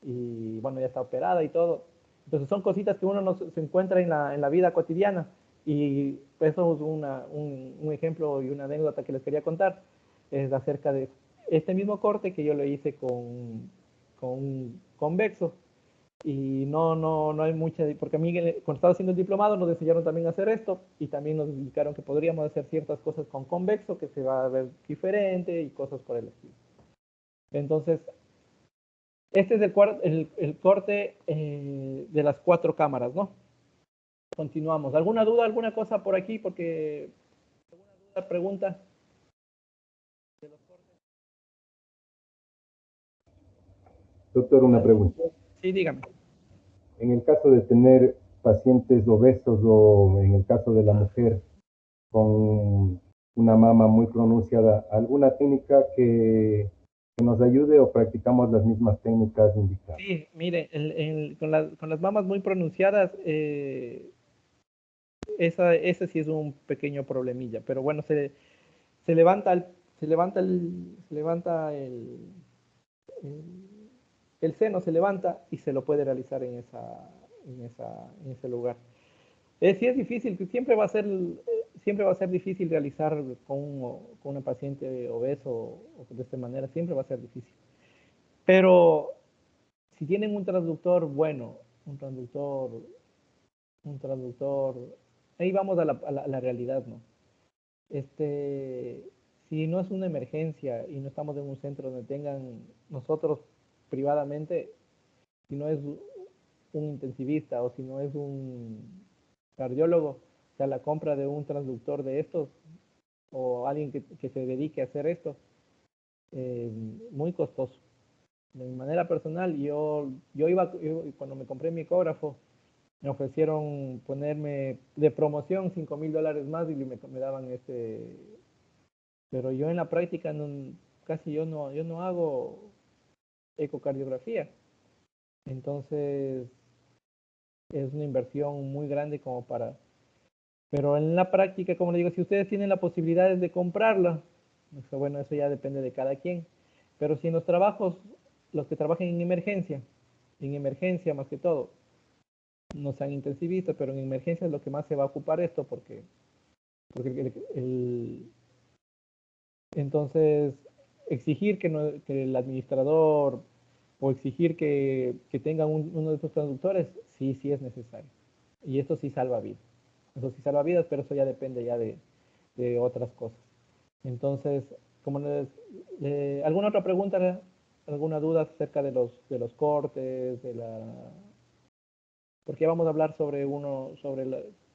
y bueno, ya está operada y todo. Entonces son cositas que uno se encuentra en la vida cotidiana, y eso es un ejemplo y una anécdota que les quería contar, es acerca de este mismo corte que yo lo hice con un convexo. Y no hay mucha, porque a mí cuando estaba haciendo el diplomado nos enseñaron también a hacer esto, y también nos indicaron que podríamos hacer ciertas cosas con convexo, que se va a ver diferente y cosas por el estilo. Entonces, este es el corte de las 4 cámaras, ¿no? Continuamos. ¿Alguna duda, alguna cosa por aquí? Porque, ¿alguna duda, pregunta? Doctor, una pregunta. Sí, dígame. En el caso de tener pacientes obesos o en el caso de la mujer con una mama muy pronunciada, ¿alguna técnica que nos ayude o practicamos las mismas técnicas indicadas? Sí, mire, con las mamas muy pronunciadas, ese sí es un pequeño problemilla, pero bueno, se levanta el seno, se levanta y se lo puede realizar en ese lugar. Sí es difícil, siempre va a ser difícil realizar con una paciente obeso o de esta manera, siempre va a ser difícil. Pero si tienen un transductor bueno, un traductor, ahí vamos a la realidad, ¿no? Si no es una emergencia y no estamos en un centro donde tengan nosotros privadamente, si no es un intensivista o si no es un cardiólogo, o sea, la compra de un transductor de estos o alguien que se dedique a hacer esto, muy costoso. De mi manera personal, yo cuando me compré mi ecógrafo, me ofrecieron ponerme de promoción $5,000 más y me daban pero yo en la práctica casi yo no hago ecocardiografía. Entonces es una inversión muy grande pero en la práctica, como le digo, si ustedes tienen la posibilidad de comprarla, bueno, eso ya depende de cada quien. Pero si en los trabajos, los que trabajen en emergencia más que todo, no sean intensivistas, pero en emergencia es lo que más se va a ocupar esto, porque entonces exigir que el administrador o exigir que tengan uno de estos traductores, sí es necesario. Y esto sí salva vidas. Eso sí salva vidas, pero eso ya depende ya de otras cosas. Entonces, ¿alguna otra pregunta, alguna duda acerca de los cortes, porque vamos a hablar sobre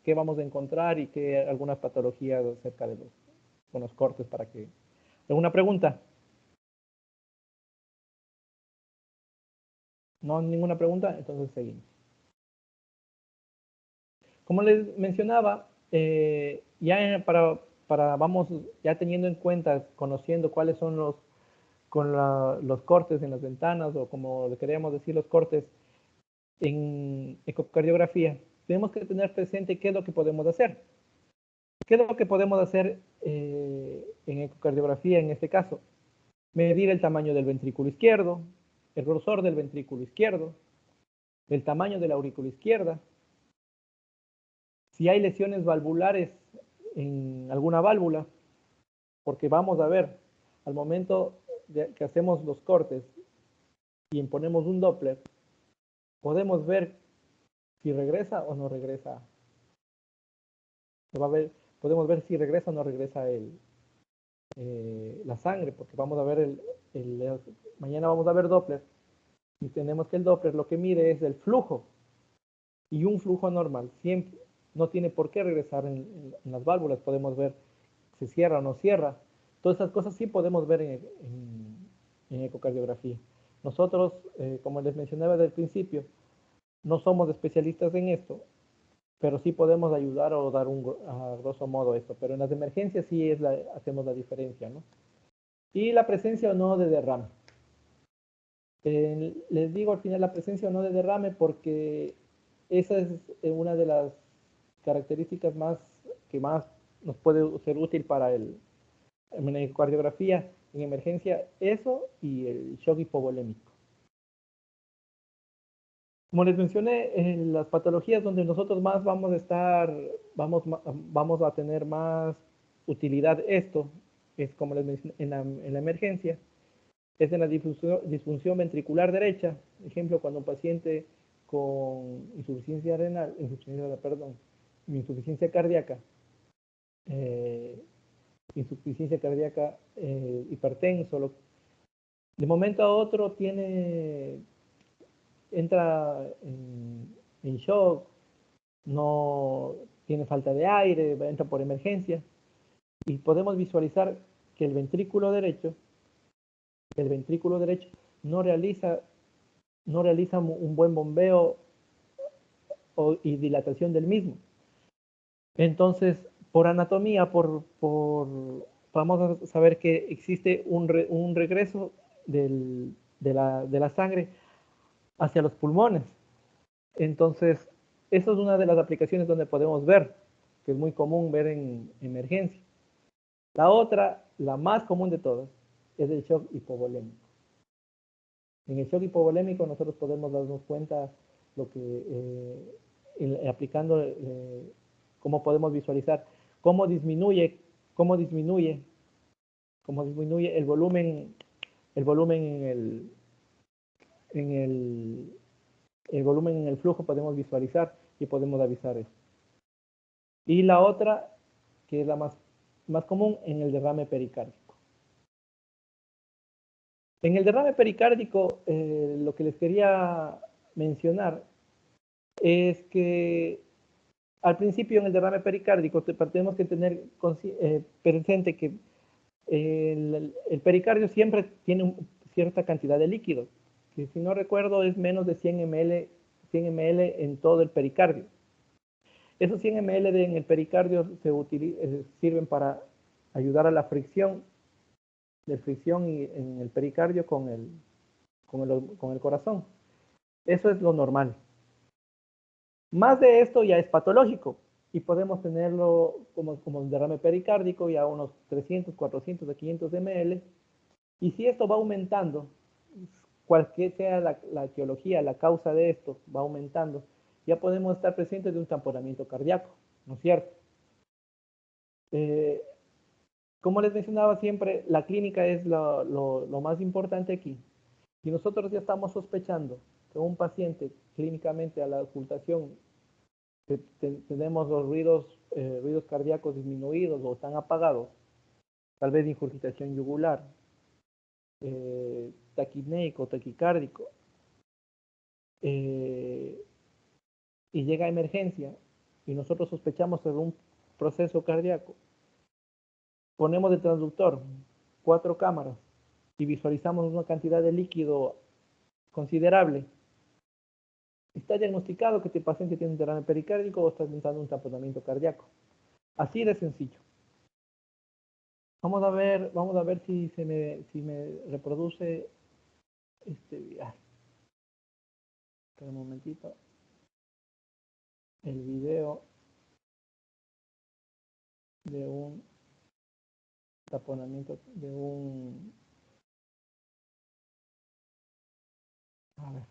qué vamos a encontrar y algunas patologías acerca con los cortes para que... ¿Alguna pregunta? No, ninguna pregunta, entonces seguimos. Como les mencionaba, vamos ya teniendo en cuenta, conociendo cuáles son los cortes en las ventanas o como le queríamos decir los cortes en ecocardiografía, tenemos que tener presente qué es lo que podemos hacer. ¿Qué es lo que podemos hacer en ecocardiografía en este caso? Medir el tamaño del ventrículo izquierdo, el grosor del ventrículo izquierdo, el tamaño de la aurícula izquierda, si hay lesiones valvulares en alguna válvula, porque vamos a ver, al momento que hacemos los cortes y imponemos un Doppler, podemos ver si regresa o no regresa. Podemos ver si regresa o no regresa la sangre, porque vamos a ver mañana vamos a ver Doppler y tenemos que el Doppler lo que mide es el flujo, y un flujo normal siempre no tiene por qué regresar en las válvulas. Podemos ver si cierra o no cierra. Todas esas cosas sí podemos ver en ecocardiografía. Nosotros, como les mencionaba desde el principio, no somos especialistas en esto, pero sí podemos ayudar o dar a grosso modo esto. Pero en las emergencias sí hacemos la diferencia, ¿no? Y la presencia o no de derrame. Les digo al final la presencia o no de derrame porque esa es una de las características que más nos puede ser útil para en ecocardiografía en emergencia, eso y el shock hipovolémico. Como les mencioné, en las patologías donde nosotros más vamos a tener más utilidad esto, es como les mencioné, en la emergencia, es en la disfunción ventricular derecha. Ejemplo, cuando un paciente con insuficiencia cardíaca, hipertenso, de momento a otro entra en shock, no tiene falta de aire, entra por emergencia, y podemos visualizar que el ventrículo derecho no realiza no realiza un buen bombeo y dilatación del mismo. Entonces, por anatomía, vamos a saber que existe un regreso de la sangre hacia los pulmones. Entonces, eso es una de las aplicaciones donde podemos ver, que es muy común ver en emergencia. La otra, la más común de todas, es el shock hipovolémico. En el shock hipovolémico nosotros podemos darnos cuenta lo que aplicando cómo podemos visualizar cómo disminuye el volumen el volumen en el flujo, podemos visualizar y podemos avisar esto. Y la otra, que es la más común, en el derrame pericárdico. En el derrame pericárdico, lo que les quería mencionar es que al principio en el derrame pericárdico tenemos que tener presente que el pericardio siempre tiene cierta cantidad de líquido, que si no recuerdo es menos de 100 ml en todo el pericardio. Esos 100 ml en el pericardio sirven para ayudar a la fricción en el pericardio con el corazón. Eso es lo normal. Más de esto ya es patológico y podemos tenerlo como un derrame pericárdico ya unos 300, 400 a 500 ml. Y si esto va aumentando, cualquier sea la etiología, la causa de esto va aumentando, ya podemos estar presentes de un tamponamiento cardíaco, ¿no es cierto? Como les mencionaba siempre, la clínica es lo más importante aquí. Si nosotros ya estamos sospechando que un paciente clínicamente a la ocultación tenemos los ruidos cardíacos disminuidos o están apagados, tal vez ingurgitación yugular, taquipneico, taquicárdico, y llega a emergencia y nosotros sospechamos sobre un proceso cardíaco, ponemos el transductor, 4 cámaras, y visualizamos una cantidad de líquido considerable, está diagnosticado que este paciente tiene un derrame pericárdico o está presentando un tamponamiento cardíaco. Así de sencillo. Vamos a ver si me reproduce este viaje. Espera un momentito. El video de un taponamiento, a ver.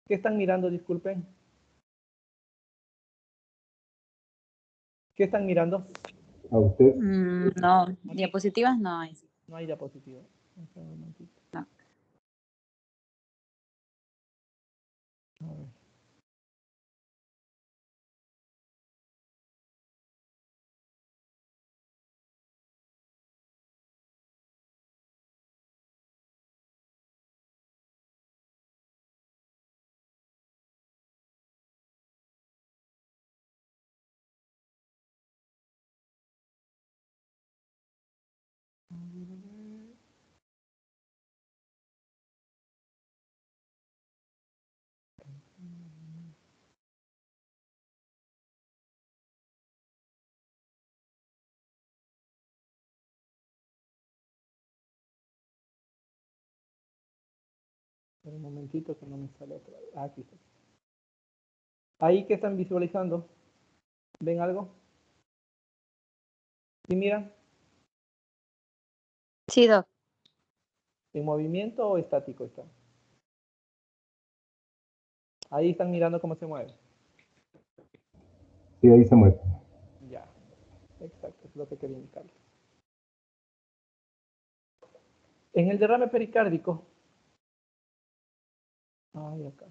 ¿Qué están mirando? Disculpen. ¿Qué están mirando? A usted. No, diapositivas no hay. No hay diapositiva. Espera un momentito. No. A ver. Un momentito que no me sale otra vez. Aquí está. Ahí que están visualizando. ¿Ven algo? ¿Sí miran? Sí, doc. ¿En movimiento o estático está? Ahí están mirando cómo se mueve. Sí, ahí se mueve. Ya. Exacto, es lo que quería indicarles. En el derrame pericárdico. Ahí acá.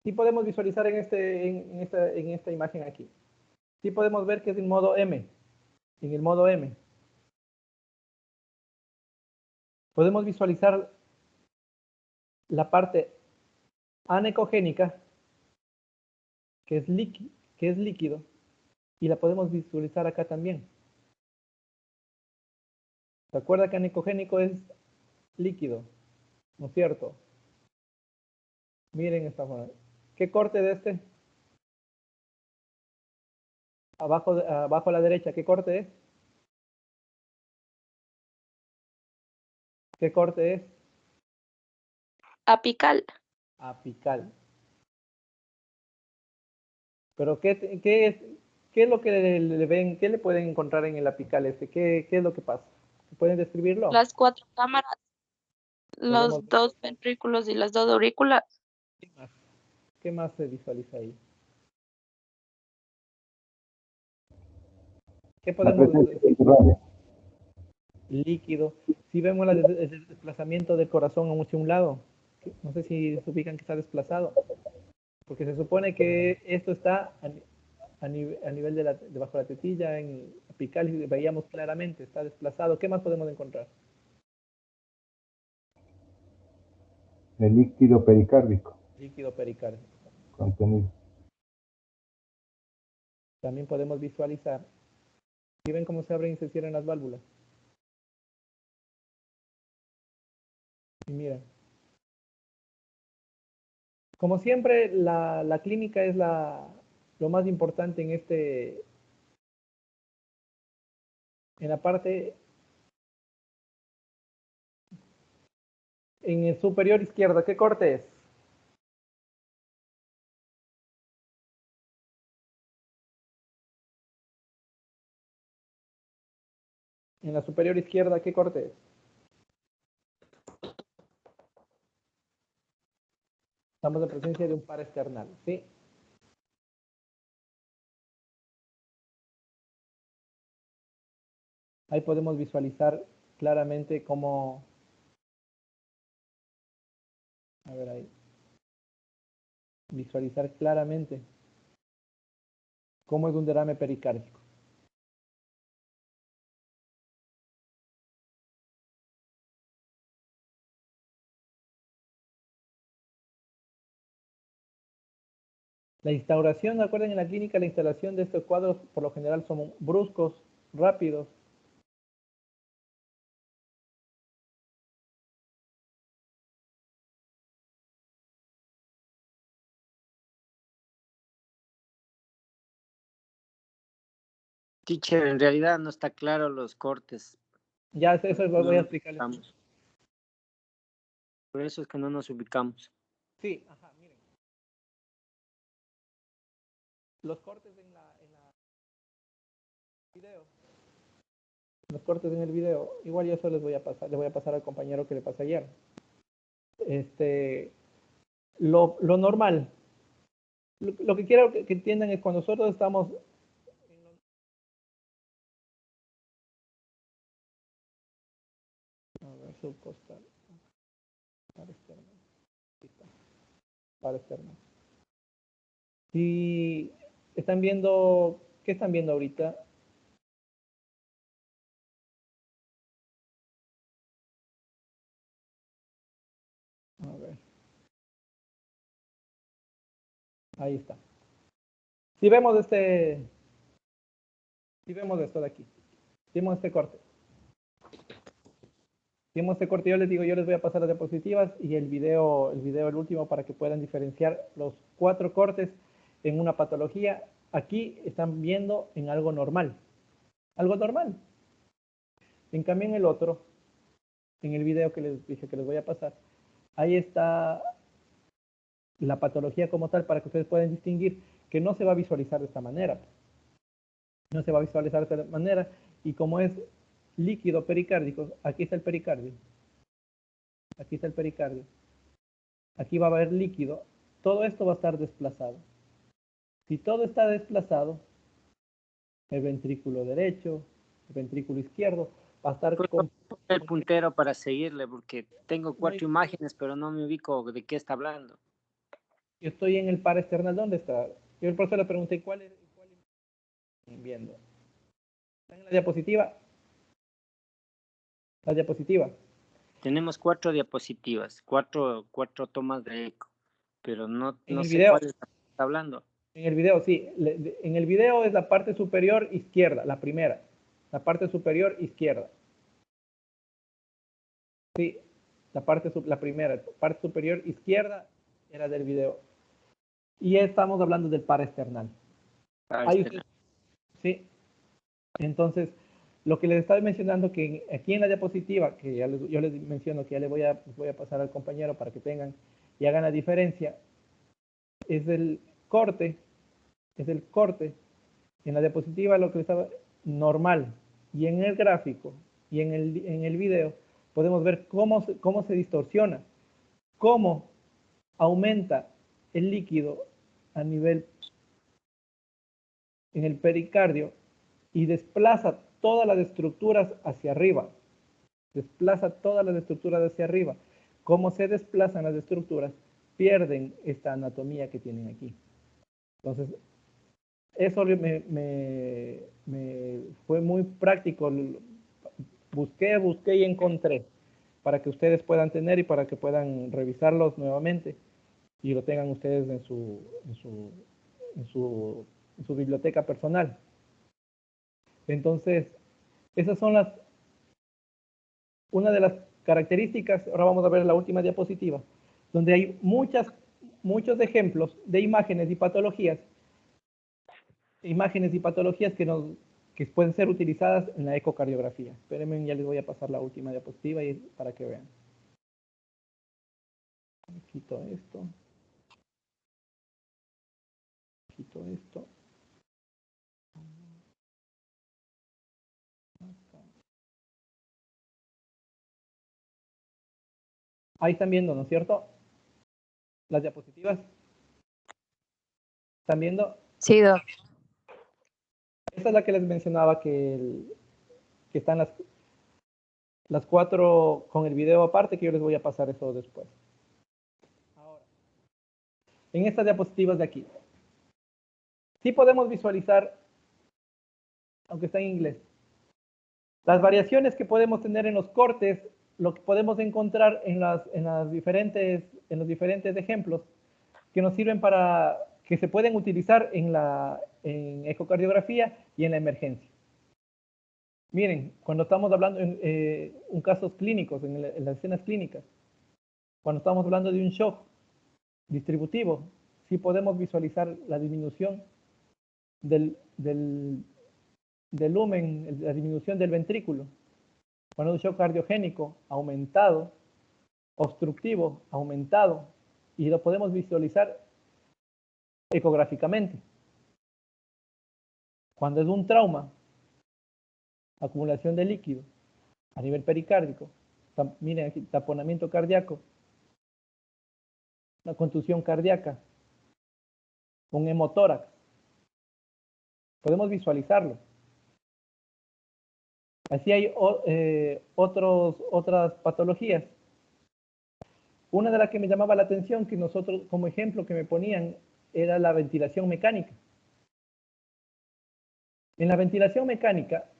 Sí podemos visualizar en esta imagen aquí. Sí podemos ver que es en modo M. En el modo M. Podemos visualizar la parte anecogénica, que es líquido, y la podemos visualizar acá también. ¿Se acuerda que anecogénico es líquido? ¿no es cierto? Miren esta forma. ¿Qué corte de este? Abajo a la derecha, ¿qué corte es? ¿Qué corte es? Apical. Apical. Pero ¿qué es lo que le ven? ¿Qué le pueden encontrar en el apical este? ¿Qué es lo que pasa? ¿Pueden describirlo? Las 4 cámaras, Podemos los 2 ventrículos y las 2 aurículas. ¿Qué más se visualiza ahí? ¿Qué La podemos presencia decir? subterránea. Líquido. Si vemos el desplazamiento del corazón hacia un lado, no sé si se ubican que está desplazado, porque se supone que esto está a nivel debajo de la tetilla, en el apical, y veíamos claramente, está desplazado. ¿Qué más podemos encontrar? El líquido pericárdico Líquido pericárdico. contenido. También podemos visualizar. ¿Sí ven cómo se abren y se cierran las válvulas? Y mira. Como siempre, la clínica es lo más importante en la parte, en el superior izquierdo. ¿Qué corte es? En la superior izquierda, ¿qué corte es? Estamos en presencia de un par external, ¿sí? Ahí podemos visualizar claramente cómo, a ver ahí, visualizar claramente cómo es un derrame pericárdico. La instauración, acuerden, en la clínica la instalación de estos cuadros por lo general son bruscos, rápidos. Teacher, en realidad no está claro los cortes. Ya eso No voy a nos explicarles. ubicamos. Por eso es que no nos ubicamos. Sí, ajá, miren. Los cortes en la video. Los cortes en el video. Igual yo eso les voy a pasar al compañero que le pasé ayer. Lo normal. Lo que quiero que entiendan es cuando nosotros estamos a ver, subcostal. Par externo. Aquí está. Par externo. Si están viendo, ¿qué están viendo ahorita? A ver. Ahí está. Si vemos si vemos esto de aquí, si vemos este corte. Si vemos este corte, yo les digo, yo les voy a pasar las diapositivas y el último para que puedan diferenciar los 4 cortes en una patología. Aquí están viendo en algo normal. Algo normal. En cambio en el otro, en el video que les dije que les voy a pasar, ahí está la patología como tal para que ustedes puedan distinguir que no se va a visualizar de esta manera. No se va a visualizar de esta manera y como es líquido pericárdico, aquí está el pericardio. Aquí está el pericardio. Aquí va a haber líquido. Todo esto va a estar desplazado. Si todo está desplazado, el ventrículo derecho, el ventrículo izquierdo, va a estar con... El puntero para seguirle, porque tengo No 4 hay- imágenes, pero no me ubico de qué está hablando. Yo estoy en el par external, ¿dónde está? Yo el profesor le pregunté cuál es viendo. ¿Está en la diapositiva? La diapositiva. Tenemos 4 diapositivas, cuatro tomas de eco, pero En no el sé video, cuál está hablando. en el video, sí. En el video es la parte superior izquierda, la primera. La parte superior izquierda. Sí. la primera, parte superior izquierda era del video. Y estamos hablando del paraesternal. Sí. Entonces, lo que les estaba mencionando, que aquí en la diapositiva, que yo les menciono que ya les voy a pasar al compañero para que tengan y hagan la diferencia, es el corte. En la diapositiva lo que estaba normal, y en el gráfico y en el video podemos ver cómo se distorsiona, cómo aumenta el líquido a nivel en el pericardio y desplaza todas las estructuras hacia arriba. Cómo se desplazan las estructuras, pierden esta anatomía que tienen aquí. Entonces, eso me fue muy práctico. Busqué y encontré para que ustedes puedan tener y para que puedan revisarlos nuevamente y lo tengan ustedes en su biblioteca personal. Entonces, esas son una de las características. Ahora vamos a ver la última diapositiva, donde hay muchos ejemplos de imágenes y patologías que pueden ser utilizadas en la ecocardiografía. Espérenme, ya les voy a pasar la última diapositiva para que vean. Quito esto. Ahí están viendo, ¿no es cierto? Las diapositivas. ¿Están viendo? Sí, Doc. Esta es la que les mencionaba que están las 4 con el video aparte, que yo les voy a pasar eso después. Ahora, en estas diapositivas de aquí, sí podemos visualizar, aunque está en inglés, las variaciones que podemos tener en los cortes, lo que podemos encontrar en los diferentes ejemplos que nos sirven que se pueden utilizar en ecocardiografía y en la emergencia. Miren, cuando estamos hablando en casos clínicos, en las escenas clínicas, cuando estamos hablando de un shock distributivo, sí podemos visualizar la disminución del lumen, la disminución del ventrículo. Cuando un shock cardiogénico aumentado, obstructivo aumentado, y lo podemos visualizar ecográficamente. Cuando es un trauma, acumulación de líquido a nivel pericárdico, miren aquí, taponamiento cardíaco, una contusión cardíaca, un hemotórax, podemos visualizarlo. Así hay otras patologías. Una de las que me llamaba la atención, que nosotros como ejemplo que me ponían, era la ventilación mecánica. En la ventilación mecánica,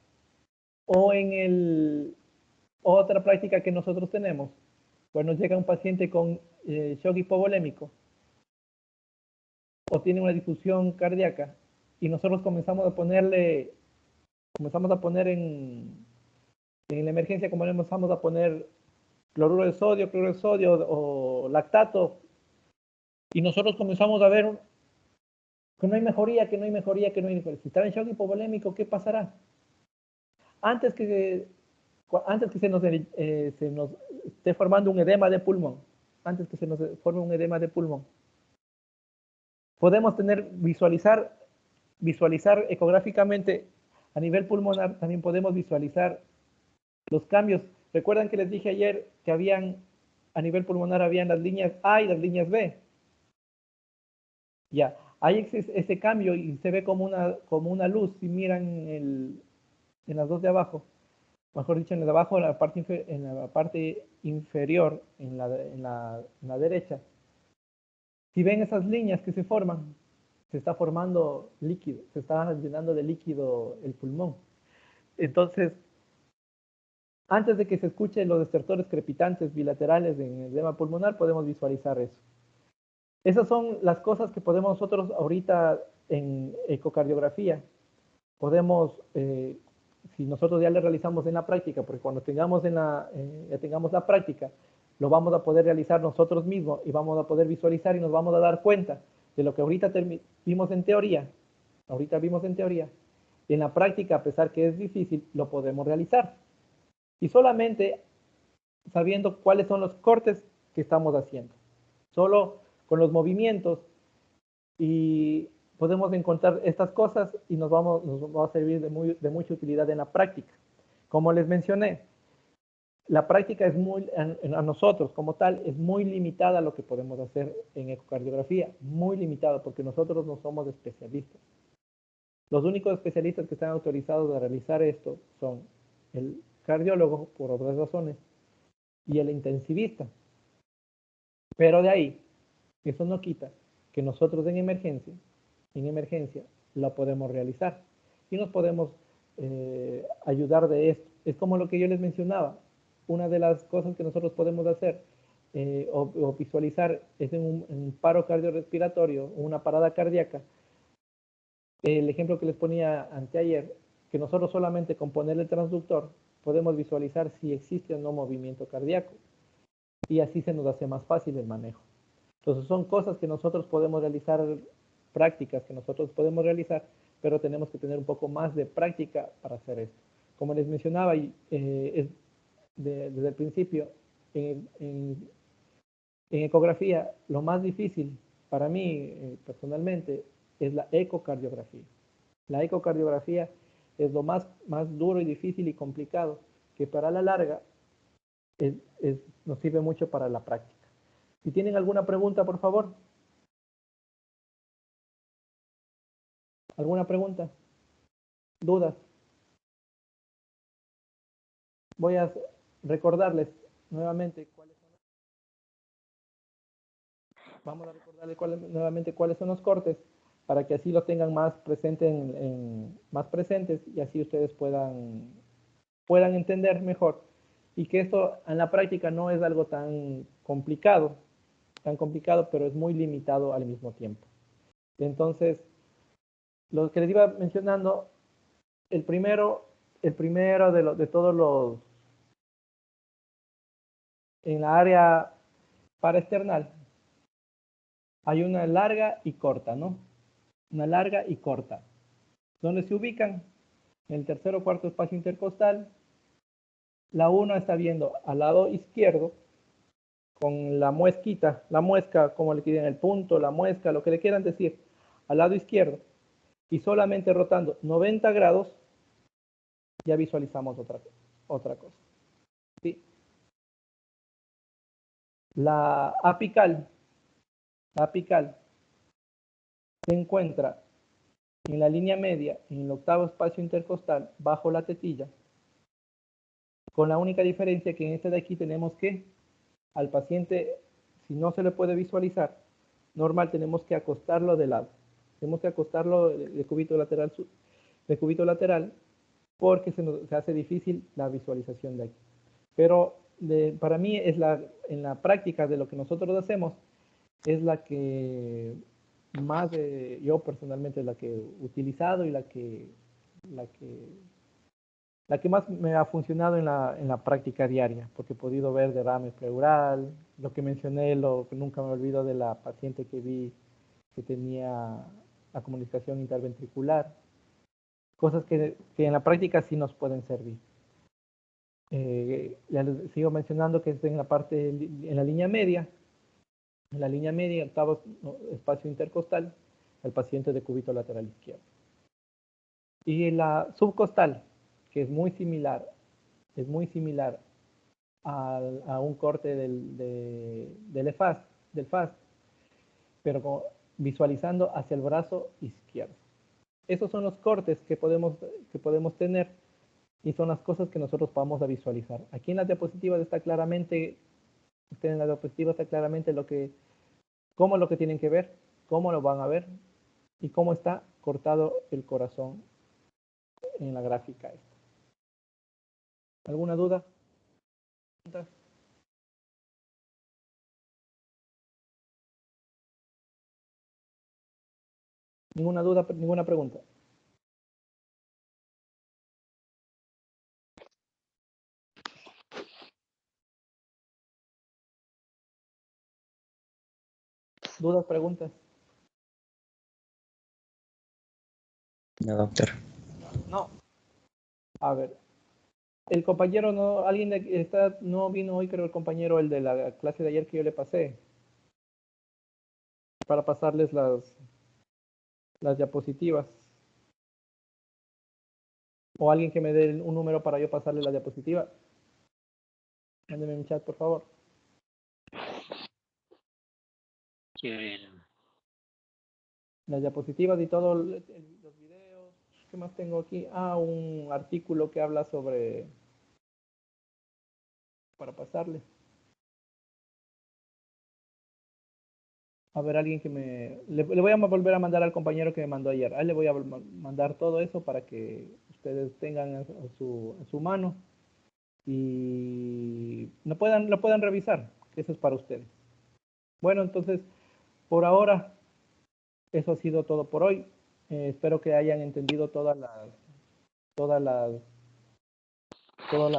o en otra práctica que nosotros tenemos, cuando llega un paciente con shock hipovolémico o tiene una difusión cardíaca y nosotros comenzamos a poner en la emergencia, como le empezamos a poner cloruro de sodio o lactato, y nosotros comenzamos a ver que no hay mejoría. Si está en shock hipovolémico, ¿qué pasará? Antes que se nos esté formando un edema de pulmón, podemos visualizar ecográficamente a nivel pulmonar. También podemos visualizar los cambios. Recuerdan que les dije ayer que a nivel pulmonar habían las líneas A y las líneas B. Ya, hay ese cambio y se ve como una luz. Si miran en las dos de abajo, mejor dicho, en la de abajo, en la parte inferior, en la derecha, si ven esas líneas que se forman, se está formando líquido, se está llenando de líquido el pulmón. Entonces, antes de que se escuchen los estertores crepitantes bilaterales en el edema pulmonar, podemos visualizar eso. Esas son las cosas que podemos nosotros ahorita en ecocardiografía. Podemos, si nosotros ya le realizamos en la práctica, porque cuando ya tengamos la práctica, lo vamos a poder realizar nosotros mismos y vamos a poder visualizar y nos vamos a dar cuenta de lo que ahorita vimos en teoría. Ahorita vimos en teoría. En la práctica, a pesar que es difícil, lo podemos realizar. Y solamente sabiendo cuáles son los cortes que estamos haciendo. Solo con los movimientos y podemos encontrar estas cosas y nos va a servir de mucha utilidad en la práctica. Como les mencioné, la práctica es a nosotros como tal, es muy limitada lo que podemos hacer en ecocardiografía, muy limitada porque nosotros no somos especialistas. Los únicos especialistas que están autorizados a realizar esto son el cardiólogo, por otras razones, y el intensivista. Pero de ahí, eso no quita que nosotros en emergencia, la podemos realizar y nos podemos ayudar de esto. Es como lo que yo les mencionaba. Una de las cosas que nosotros podemos hacer o visualizar es en un paro cardiorrespiratorio o una parada cardíaca. El ejemplo que les ponía anteayer, que nosotros solamente con ponerle el transductor podemos visualizar si existe o no movimiento cardíaco y así se nos hace más fácil el manejo. Entonces son cosas que nosotros podemos realizar, prácticas que nosotros podemos realizar, pero tenemos que tener un poco más de práctica para hacer esto. Como les mencionaba desde el principio, en ecografía, lo más difícil para mí personalmente es la ecocardiografía. La ecocardiografía es lo más duro y difícil y complicado, que para la larga nos sirve mucho para la práctica. Si tienen alguna pregunta, por favor. ¿Alguna pregunta? ¿Dudas? Voy a recordarles nuevamente vamos a recordarles nuevamente cuáles son los cortes para que así los tengan más presentes y así ustedes puedan entender mejor y que esto en la práctica no es algo tan complicado, pero es muy limitado al mismo tiempo. Entonces, lo que les iba mencionando, el primero de todos los en la área paraesternal hay una larga y corta, ¿no? Una larga y corta. ¿Dónde se ubican? En el tercer o cuarto espacio intercostal. La 1 está viendo al lado izquierdo con la muesquita, la muesca, como le quieren, el punto, la muesca, lo que le quieran decir, al lado izquierdo. Y solamente rotando 90 grados, ya visualizamos otra cosa. ¿Sí? La apical se encuentra en la línea media, en el octavo espacio intercostal, bajo la tetilla, con la única diferencia que en este de aquí tenemos que, al paciente, si no se le puede visualizar, normal tenemos que acostarlo de lado. Tenemos que acostarlo de cúbito lateral, porque se hace difícil la visualización de aquí. Pero para mí en la práctica de lo que nosotros hacemos, es la que más yo personalmente la que he utilizado y la que más me ha funcionado en la práctica diaria, porque he podido ver derrame pleural, lo que mencioné, lo que nunca me olvido de la paciente que vi que tenía la comunicación interventricular, cosas que en la práctica sí nos pueden servir. Ya les sigo mencionando que es en la línea media, octavo espacio intercostal, el paciente de cúbito lateral izquierdo. Y la subcostal, que es muy similar a un corte del FAST, pero visualizando hacia el brazo izquierdo. Esos son los cortes que podemos tener y son las cosas que nosotros vamos a visualizar. Aquí en las diapositivas está claramente, cómo lo que tienen que ver, cómo lo van a ver y cómo está cortado el corazón en la gráfica esta. ¿Alguna duda? ¿Ninguna duda, ninguna pregunta? ¿Dudas, preguntas? No, doctor. No. A ver. El compañero no, no vino hoy, creo, el compañero, el de la clase de ayer que yo le pasé. Para pasarles las diapositivas. O alguien que me dé un número para yo pasarle la diapositiva. Mándeme en mi chat, por favor. Quiero ver. Las diapositivas y todo, los videos. ¿Qué más tengo aquí? Ah, un artículo que habla sobre... para pasarle. A ver, alguien que le voy a volver a mandar al compañero que me mandó ayer. Ahí le voy a mandar todo eso para que ustedes tengan a su mano y lo puedan revisar. Eso es para ustedes. Bueno, entonces, por ahora, eso ha sido todo por hoy. Espero que hayan entendido toda la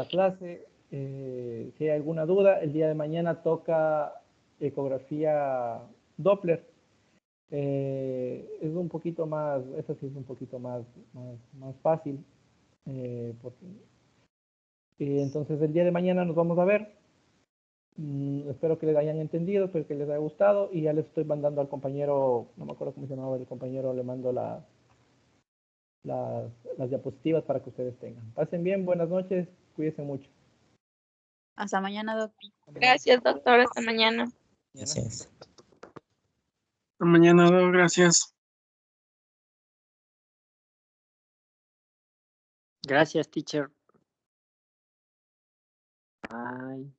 clase. Si hay alguna duda, el día de mañana toca ecografía Doppler. Es un poquito más, eso sí es un poquito más fácil. Entonces el día de mañana nos vamos a ver. Espero que les hayan entendido, espero que les haya gustado y ya les estoy mandando al compañero, no me acuerdo cómo se llamaba el compañero, le mando las diapositivas para que ustedes tengan. Pasen bien, buenas noches, cuídense mucho. Hasta mañana, doctor. Gracias, doctor. Hasta mañana. Gracias. Hasta mañana, Doc, gracias. Gracias, teacher. Bye.